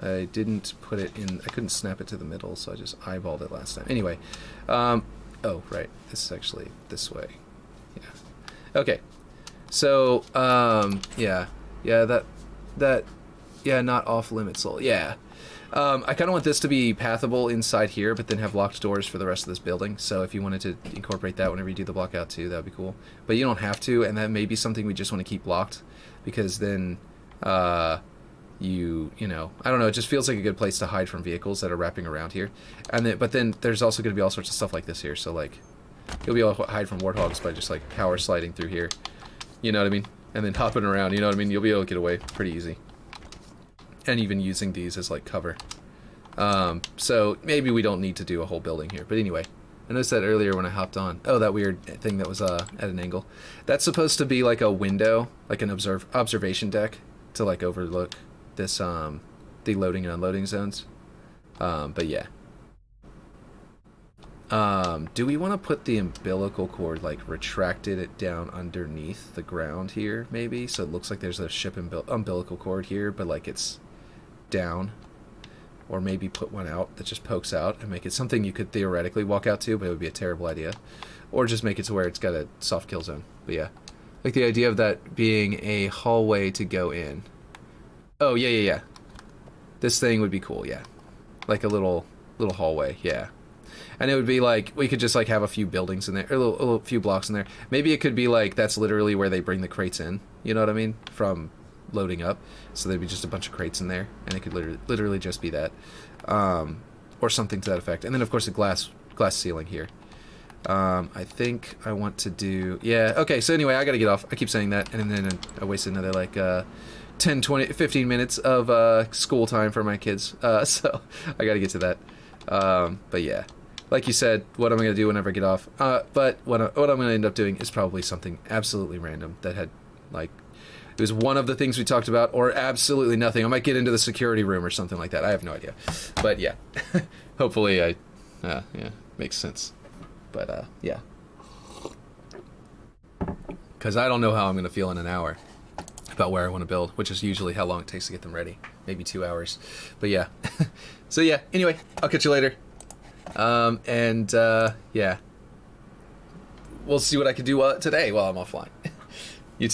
I didn't put it in, I couldn't snap it to the middle, so I just eyeballed it last time. Anyway, oh, right, this is actually this way. Yeah. Okay. So, yeah, not off limits. Yeah. I kind of want this to be pathable inside here, but then have locked doors for the rest of this building. So if you wanted to incorporate that whenever you do the block out too, that would be cool. But you don't have to, and that may be something we just want to keep locked, because then you know, I don't know, it just feels like a good place to hide from vehicles that are wrapping around here. And then, but then there's also going to be all sorts of stuff like this here. So like you'll be able to hide from warthogs by just like power sliding through here. You know what I mean? And then hopping around. You know what I mean? You'll be able to get away pretty easy. And even using these as like cover. So maybe we don't need to do a whole building here. But anyway, I noticed that earlier when I hopped on. Oh, that weird thing that was at an angle. That's supposed to be like a window, like an observation deck to like overlook this the loading and unloading zones. But yeah. Do we want to put the umbilical cord, like, retracted it down underneath the ground here, maybe? So it looks like there's a ship umbilical cord here, but, like, it's down. Or maybe put one out that just pokes out and make it something you could theoretically walk out to, but it would be a terrible idea. Or just make it to where it's got a soft kill zone. But yeah. Like the idea of that being a hallway to go in. Oh, yeah. This thing would be cool, yeah. Like a little hallway, yeah. And it would be like, we could just like have a few buildings in there, or a few blocks in there. Maybe it could be like, that's literally where they bring the crates in, you know what I mean? From loading up. So there'd be just a bunch of crates in there, and it could literally just be that. Or something to that effect. And then of course the glass ceiling here. I think I want to do... Yeah, okay, so anyway, I gotta get off. I keep saying that, and then I wasted another, like, 10, 20, 15 minutes of school time for my kids. So I gotta get to that. But yeah. Like you said, what am I gonna do whenever I get off? But what I'm gonna end up doing is probably something absolutely random that had, like... It was one of the things we talked about, or absolutely nothing. I might get into the security room or something like that. I have no idea. But yeah. Hopefully yeah, makes sense. But, yeah. Because I don't know how I'm going to feel in an hour about where I want to build, which is usually how long it takes to get them ready. Maybe 2 hours. But, yeah. So, yeah. Anyway, I'll catch you later. Yeah. We'll see what I can do today while I'm offline.